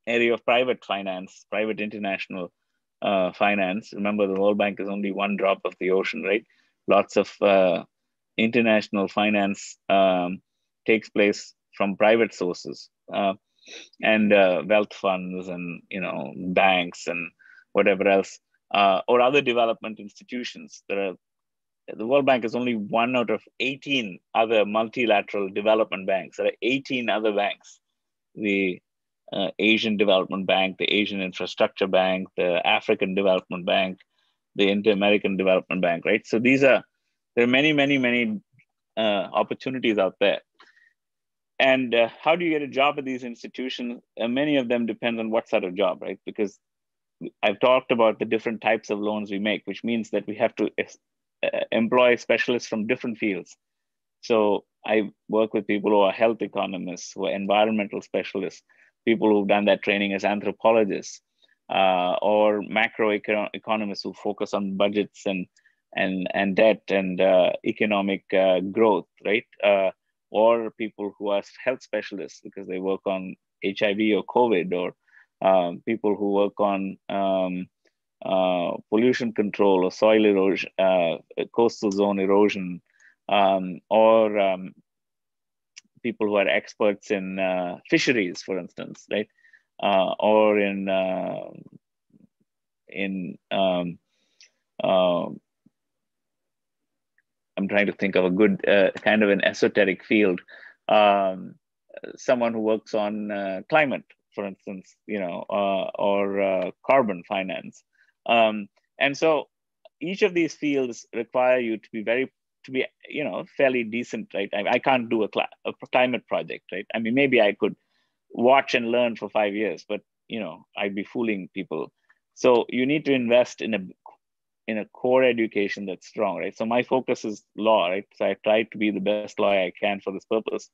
area of private finance, private international finance. Remember, the World Bank is only one drop of the ocean, right? Lots of international finance takes place from private sources, and wealth funds, and banks and whatever else, or other development institutions. The World Bank is only one out of 18 other multilateral development banks. There are 18 other banks. The Asian Development Bank, the Asian Infrastructure Bank, the African Development Bank, the Inter-American Development Bank, right? So there are many, many, many opportunities out there. And how do you get a job at these institutions? Many of them depend on what sort of job, right? Because I've talked about the different types of loans we make, which means that we have to employ specialists from different fields. So I work with people who are health economists, who are environmental specialists, people who've done that training as anthropologists, or macroeconomists who focus on budgets and debt and economic growth, right? Or people who are health specialists because they work on HIV or COVID, or people who work on pollution control or soil erosion, coastal zone erosion, or people who are experts in fisheries, for instance, right? Or in I'm trying to think of a good kind of an esoteric field. Someone who works on climate, for instance, or carbon finance. And so each of these fields require you to be fairly decent, right? I can't do a climate project, right? I mean, maybe I could watch and learn for 5 years, but I'd be fooling people. So you need to invest in a core education that's strong, right? So my focus is law, right? So I try to be the best lawyer I can for this purpose,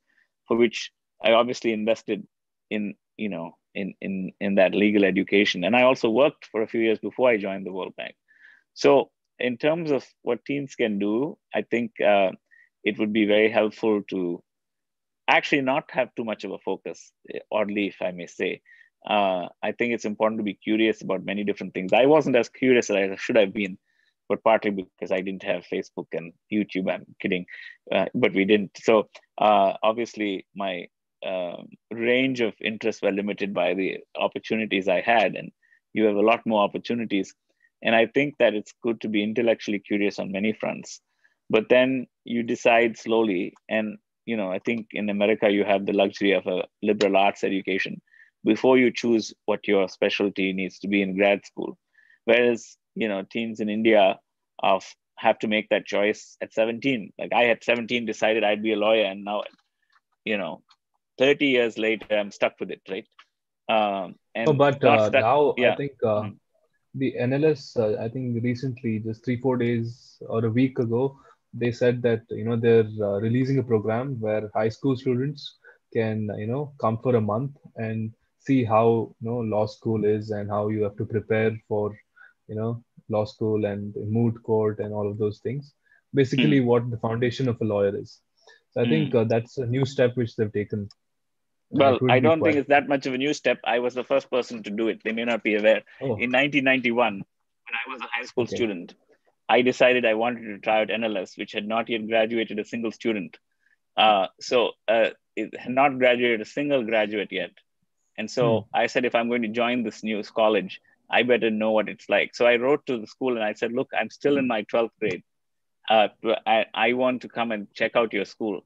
for which I obviously invested in that legal education. And I also worked for a few years before I joined the World Bank. So in terms of what teens can do, I think it would be very helpful to actually not have too much of a focus, oddly, if I may say. I think it's important to be curious about many different things. I wasn't as curious as I should have been, but partly because I didn't have Facebook and YouTube. I'm kidding, but we didn't. So obviously my range of interests were limited by the opportunities I had, and you have a lot more opportunities. And I think that it's good to be intellectually curious on many fronts, but then you decide slowly. And I think in America you have the luxury of a liberal arts education before you choose what your specialty needs to be in grad school. Whereas teens in India have to make that choice at 17. Like I at 17 decided I'd be a lawyer, and now 30 years later I'm stuck with it, right? No, And but not stuck. now I Yeah. think the NLS, I think recently, just 3-4 days or a week ago, they said that they're releasing a program where high school students can come for a month and see how law school is and how you have to prepare for law school and moot court and all of those things. Basically, Mm, what the foundation of a lawyer is. So I think mm. that's a new step which they've taken, and Well, it would I be don't think quite. it's that much of a new step. I was the first person to do it. They may not be aware. Oh, In 1991, when I was a high school okay. student, I decided I wanted to try out NLS, which had not yet graduated a single student. It had not graduated a single graduate yet. And Hmm. so I said, if I'm going to join this new college, I better know what it's like. So I wrote to the school and I said, look, I'm still in my 12th grade. I want to come and check out your school.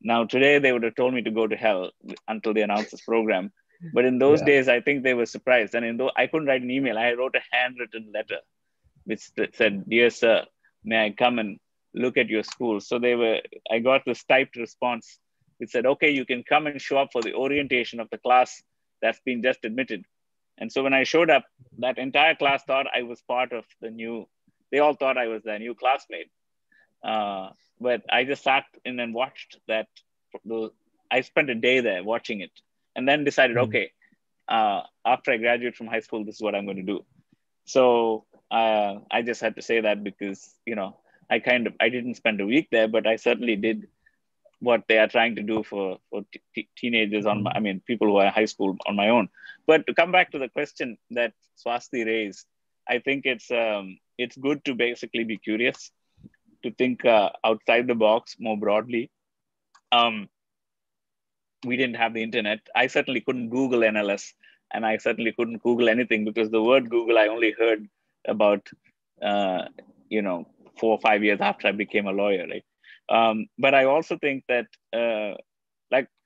Now, today they would have told me to go to hell until they announced this program. But in those Yeah. days, I think they were surprised. And I couldn't write an email. I wrote a handwritten letter which said, "Dear sir, may I come and look at your school?" So I got this typed response which said, "Okay, you can come and show up for the orientation of the class that's been just admitted." And so when I showed up, that entire class thought I was part of they all thought I was their new classmate. But I just sat in and watched that. I spent a day there watching it, and then decided, Hmm. okay, after I graduate from high school, this is what I'm going to do. So I just had to say that because I didn't spend a week there, but I certainly did what they are trying to do for teenagers people who are in high school on my own. But to come back to the question that Swasti raised, I think it's good to basically be curious, to think outside the box more broadly. We didn't have the internet. I certainly couldn't Google NLS, and I certainly couldn't Google anything because the word Google I only heard about, uh, 4 or 5 years after I became a lawyer, right? But I also think that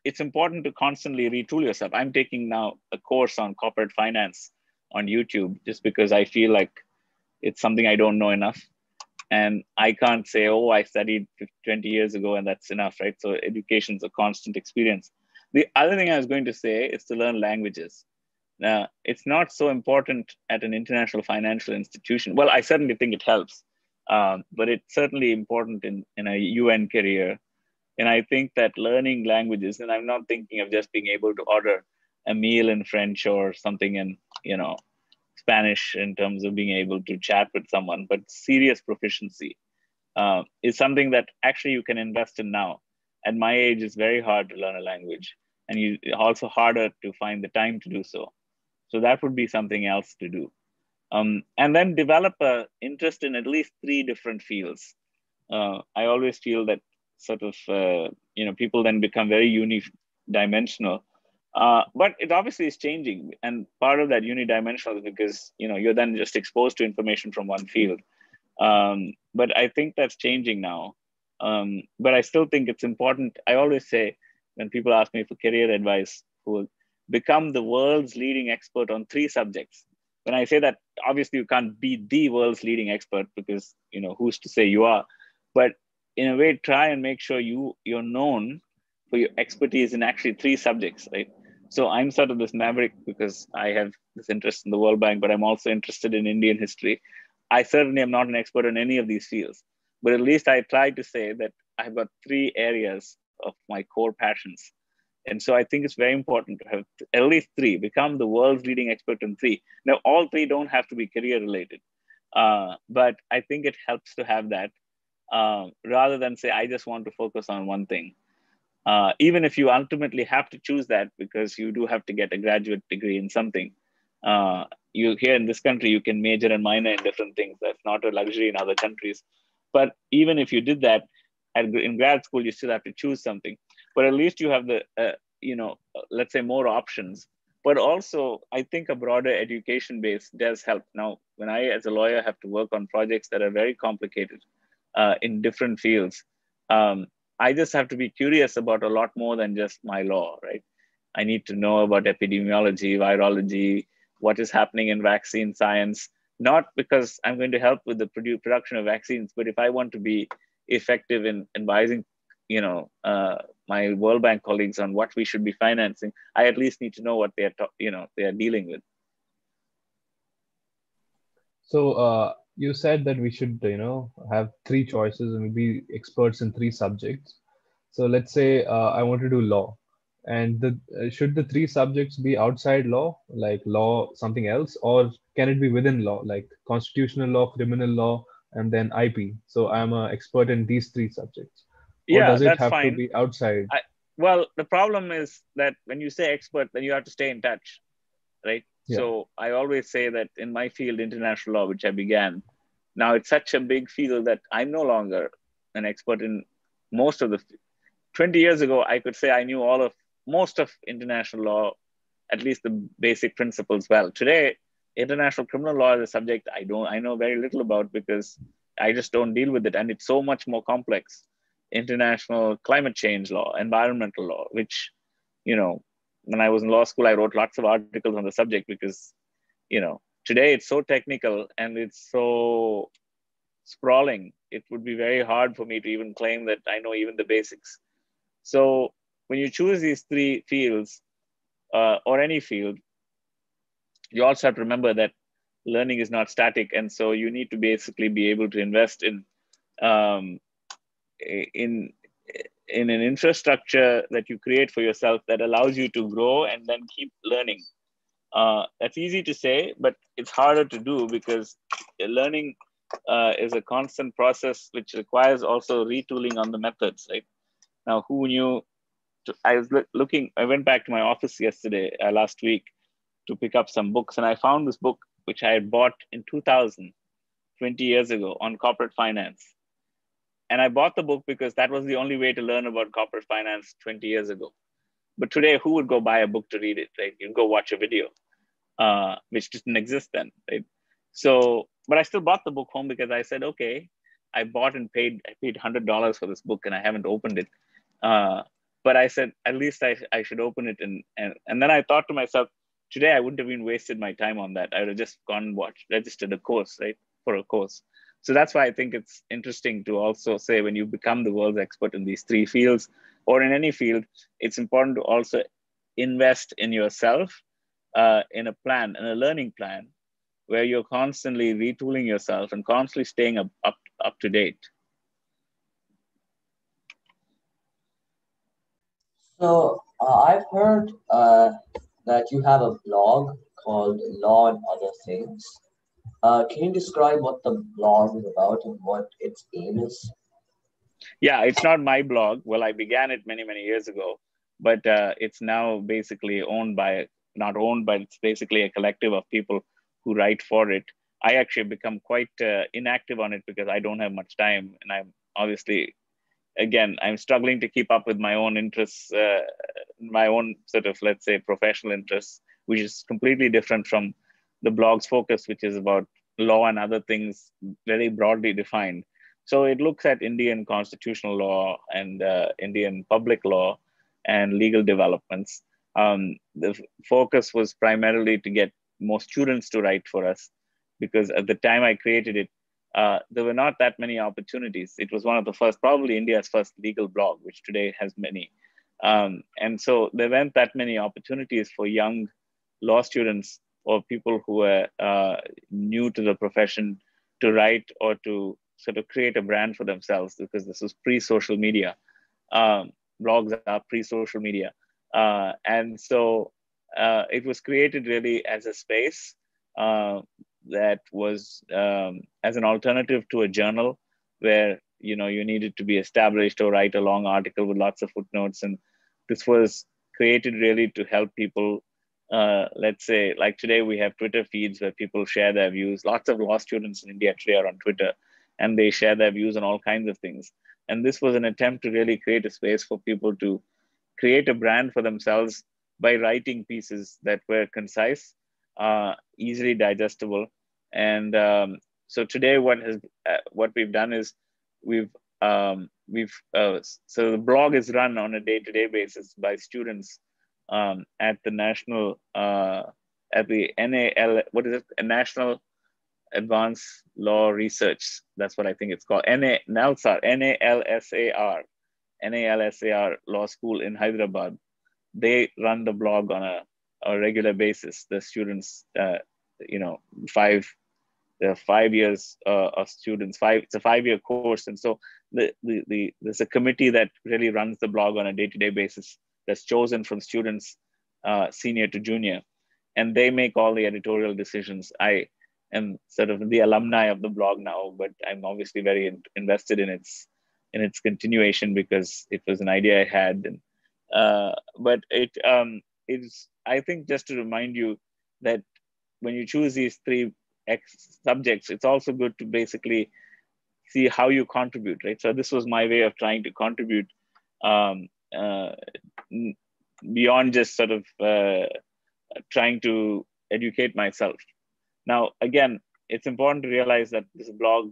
it's important to constantly retool yourself. I'm taking now a course on corporate finance on YouTube just because I feel like it's something I don't know enough. And I can't say, oh, I studied 20 years ago and that's enough, right? So education is a constant experience. The other thing I was going to say is to learn languages. Now, it's not so important at an international financial institution. Well, I certainly think it helps, but it's certainly important in a UN career. And I think that learning languages, and I'm not thinking of just being able to order a meal in French or something in, Spanish in terms of being able to chat with someone, but serious proficiency is something that actually you can invest in now. At my age, it's very hard to learn a language, and also harder to find the time to do so. So that would be something else to do. And then develop an interest in at least 3 different fields. I always feel that sort of, people then become very unidimensional. But it obviously is changing. And part of that unidimensional is because, you're then just exposed to information from one field. But I think that's changing now. But I still think it's important. I always say when people ask me for career advice, who become the world's leading expert on 3 subjects. When I say that, obviously you can't be the world's leading expert because, who's to say you are. But in a way, try and make sure you're known for your expertise in actually 3 subjects, right? So I'm sort of this maverick because I have this interest in the World Bank, but I'm also interested in Indian history. I certainly am not an expert in any of these fields, but at least I try to say that I've got 3 areas of my core passions. And so I think it's very important to have at least 3, become the world's leading expert in 3. Now, all 3 don't have to be career related, but I think it helps to have that rather than say, I just want to focus on one thing. even if you ultimately have to choose that because you do have to get a graduate degree in something. You here in this country, you can major and minor in different things. That's not a luxury in other countries. But even if you did that in grad school, you still have to choose something. But at least you have the, let's say more options. But also, I think a broader education base does help. Now, when I, as a lawyer, have to work on projects that are very complicated in different fields, I just have to be curious about a lot more than just my law, right? I need to know about epidemiology, virology, what is happening in vaccine science, not because I'm going to help with the production of vaccines, but if I want to be effective in advising, my World Bank colleagues on what we should be financing, I at least need to know what they are dealing with. So you said that we should, have three choices and be experts in three subjects. So let's say I want to do law, and should the three subjects be outside law, like law something else, or can it be within law, like constitutional law, criminal law, and then IP? So I'm an expert in these three subjects, or Yeah, does it that's have to fine. be outside? Well, the problem is that when you say expert, then you have to stay in touch, right? Yeah. So I always say that in my field, international law, which I began, now it's such a big field that I'm no longer an expert in most of the 20 years ago, I could say I knew most of international law, at least the basic principles well. Today, international criminal law is a subject I know very little about because I just don't deal with it. And it's so much more complex. International climate change law, environmental law, which, when I was in law school, I wrote lots of articles on the subject because, today it's so technical and it's so sprawling. It would be very hard for me to even claim that I know even the basics. So when you choose these three fields or any field, you also have to remember that learning is not static. And so you need to basically be able to invest in an infrastructure that you create for yourself that allows you to grow and then keep learning. That's easy to say, but it's harder to do because learning is a constant process which requires also retooling on the methods, right? Now, who knew? I was looking, I went back to my office yesterday, last week, to pick up some books, and I found this book which I had bought in 2000, 20 years ago, on corporate finance. And I bought the book because that was the only way to learn about corporate finance 20 years ago. But today, who would go buy a book to read it, right? You'd go watch a video, which didn't exist then, right? So, but I still bought the book home because I said, okay, I paid $100 for this book and I haven't opened it. But I said, at least I should open it. And then I thought to myself, today I wouldn't have even wasted my time on that. I would have just gone and registered a course, right? For a course. So that's why I think it's interesting to also say when you become the world's expert in these three fields or in any field, it's important to also invest in yourself in a plan, in a learning plan, where you're constantly retooling yourself and constantly staying up to date. So I've heard that you have a blog called Law and Other Things. Can you describe what the blog is about and what its aim is? Yeah, it's not my blog. Well, I began it many, many years ago, but it's now basically not owned, but it's basically a collective of people who write for it. I actually become quite inactive on it because I don't have much time. And I'm obviously, again, I'm struggling to keep up with my own interests, my own sort of, let's say, professional interests, which is completely different from the blog's focus, which is about law and other things very broadly defined. So it looks at Indian constitutional law and Indian public law and legal developments. The focus was primarily to get more students to write for us, because at the time I created it, there were not that many opportunities. It was one of the first, probably India's first legal blog, which today has many. And so there weren't that many opportunities for young law students or people who were new to the profession to write or to sort of create a brand for themselves, because this was pre-social media. Blogs are pre-social media. And so it was created really as a space that was as an alternative to a journal where you needed to be established or write a long article with lots of footnotes. And this was created really to help people. Let's say, like today, we have Twitter feeds where people share their views. Lots of law students in India today are on Twitter, and they share their views on all kinds of things. And this was an attempt to really create a space for people to create a brand for themselves by writing pieces that were concise, easily digestible. And so today, what we've done is so the blog is run on a day-to-day basis by students at the national at the NAL, what is it? A National Advanced Law Research. That's what I think it's called. NALSAR Law School in Hyderabad. They run the blog on a regular basis. The students, there are 5 years of students. It's a 5-year course, and so there's a committee that really runs the blog on a day-to-day basis. That's chosen from students, senior to junior, and they make all the editorial decisions. I am sort of the alumni of the blog now, but I'm obviously very invested in its continuation because it was an idea I had. And but it's, I think, just to remind you that when you choose these three subjects, it's also good to basically see how you contribute, right? So this was my way of trying to contribute beyond just sort of trying to educate myself. Now, again, it's important to realize that this blog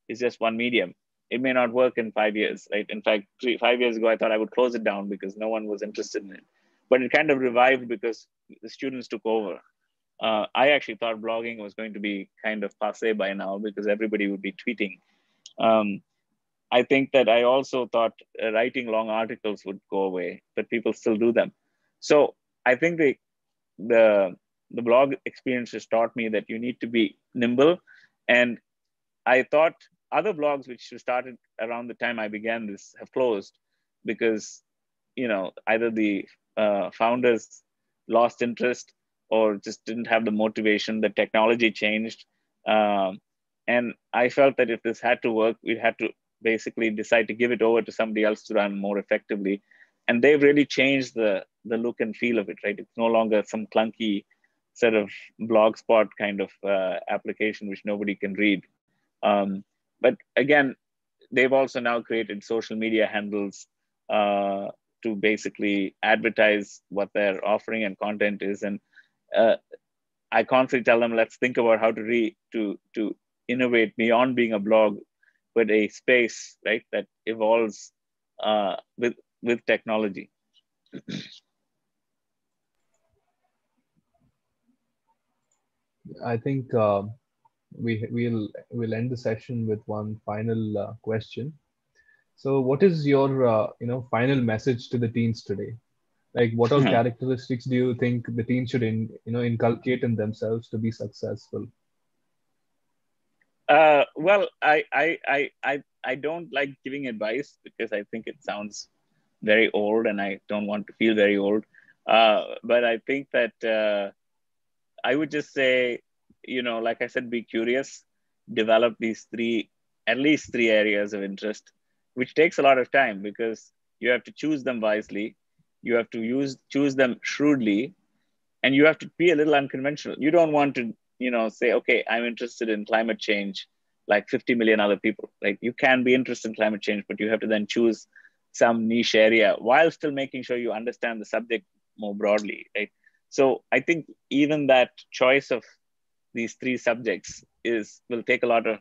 is just one medium. It may not work in 5 years, right? In fact, 5 years ago, I thought I would close it down because no one was interested in it. But it kind of revived because the students took over. I actually thought blogging was going to be kind of passé by now because everybody would be tweeting. I think that I also thought writing long articles would go away, but people still do them. So I think the blog experience has taught me that you need to be nimble. And I thought other blogs which started around the time I began this have closed because, either the founders lost interest or just didn't have the motivation. The technology changed. And I felt that if this had to work, we'd had to basically decide to give it over to somebody else to run more effectively. And they've really changed the look and feel of it, right? It's no longer some clunky sort of blogspot kind of application which nobody can read. But again, they've also now created social media handles to basically advertise what their offering and content is. And I constantly tell them, let's think about how to innovate beyond being a blog, but a space, right, that evolves with technology. I think we'll end the session with one final question. So, what is your final message to the teens today? Like, what all characteristics do you think the teens should inculcate in themselves to be successful? Well, I don't like giving advice because I think it sounds very old, and I don't want to feel very old. But I think that I would just say, like I said, be curious, develop at least three areas of interest, which takes a lot of time because you have to choose them wisely. You have to choose them shrewdly, and you have to be a little unconventional. You don't want to, say, okay, I'm interested in climate change like 50 million other people. Like, you can be interested in climate change, but you have to then choose some niche area while still making sure you understand the subject more broadly, right? So I think even that choice of these three subjects will take a lot of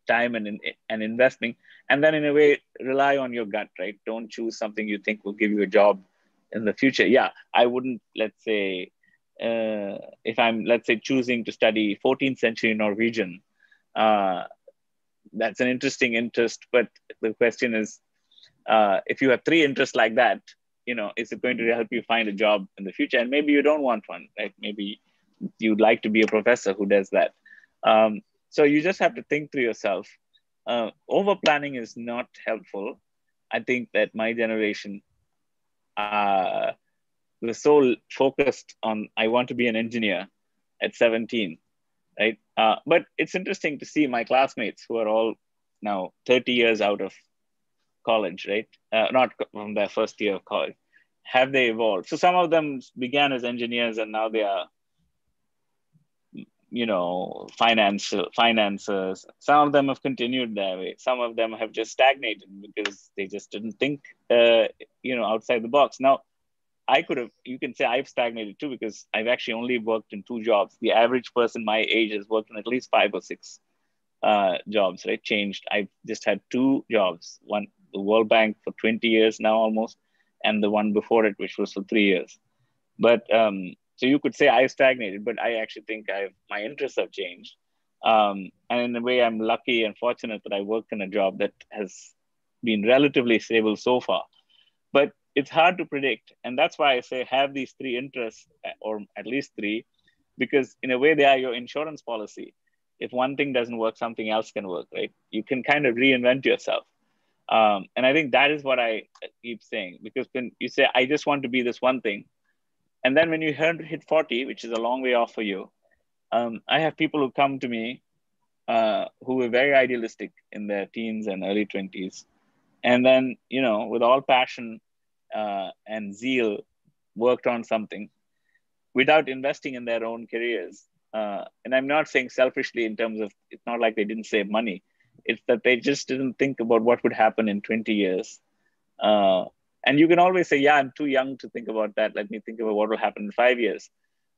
time and investing, and then in a way rely on your gut, right? Don't choose something you think will give you a job in the future. Yeah, I wouldn't, let's say, if I'm, let's say, choosing to study 14th century Norwegian, that's an interesting interest. But the question is, if you have three interests like that, is it going to help you find a job in the future? And maybe you don't want one, right? Maybe you'd like to be a professor who does that. So you just have to think through yourself. Over planning is not helpful. I think that my generation was so focused on, I want to be an engineer at 17, right? But it's interesting to see my classmates who are all now 30 years out of college, right? Not from their first year of college. Have they evolved? So some of them began as engineers and now they are, financiers. Some of them have continued that way. Some of them have just stagnated because they just didn't think, outside the box. Now, you can say I've stagnated too, because I've actually only worked in 2 jobs. The average person my age has worked in at least 5 or 6 jobs, right? Changed. I've just had 2 jobs. One, the World Bank for 20 years now almost, and the one before it, which was for 3 years. But so you could say I've stagnated, but I actually think my interests have changed. And in a way, I'm lucky and fortunate that I worked in a job that has been relatively stable so far. But it's hard to predict. And that's why I say have these 3 interests, or at least 3, because in a way they are your insurance policy. If one thing doesn't work, something else can work, right? You can kind of reinvent yourself. And I think that is what I keep saying, because when you say, I just want to be this one thing, and then when you hit 40, which is a long way off for you, I have people who come to me who were very idealistic in their teens and early 20s. And then, with all passion and zeal, worked on something without investing in their own careers. And I'm not saying selfishly in terms of, it's not like they didn't save money. It's that they just didn't think about what would happen in 20 years. And you can always say, yeah, I'm too young to think about that. Let me think about what will happen in 5 years.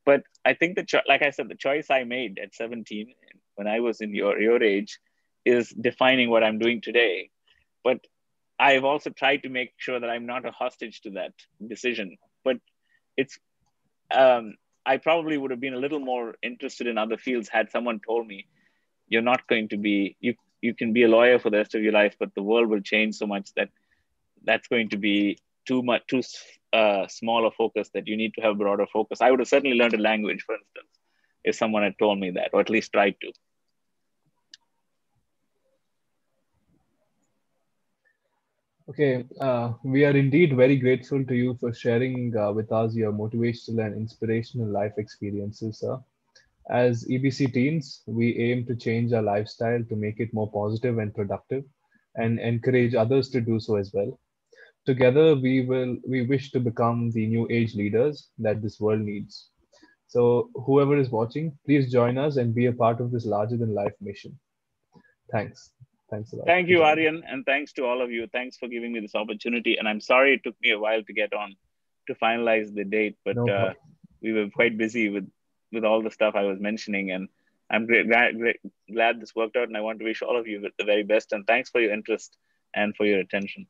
But I think like I said, the choice I made at 17, when I was in your age, is defining what I'm doing today. But I've also tried to make sure that I'm not a hostage to that decision. But it's, I probably would have been a little more interested in other fields had someone told me, you're not going to be, you can be a lawyer for the rest of your life, but the world will change so much that that's going to be too small a focus, that you need to have broader focus. I would have certainly learned a language, for instance, if someone had told me that, or at least tried to. Okay, we are indeed very grateful to you for sharing with us your motivational and inspirational life experiences, sir. As EBC teens, we aim to change our lifestyle to make it more positive and productive, and encourage others to do so as well. Together, we wish to become the new age leaders that this world needs. So, whoever is watching, please join us and be a part of this larger than life mission. Thanks. Thanks a lot. Thank you, Aryan, and thanks to all of you. Thanks for giving me this opportunity. And I'm sorry it took me a while to get on to finalize the date, but we were quite busy with all the stuff I was mentioning. And I'm glad this worked out. And I want to wish all of you the very best. And thanks for your interest and for your attention.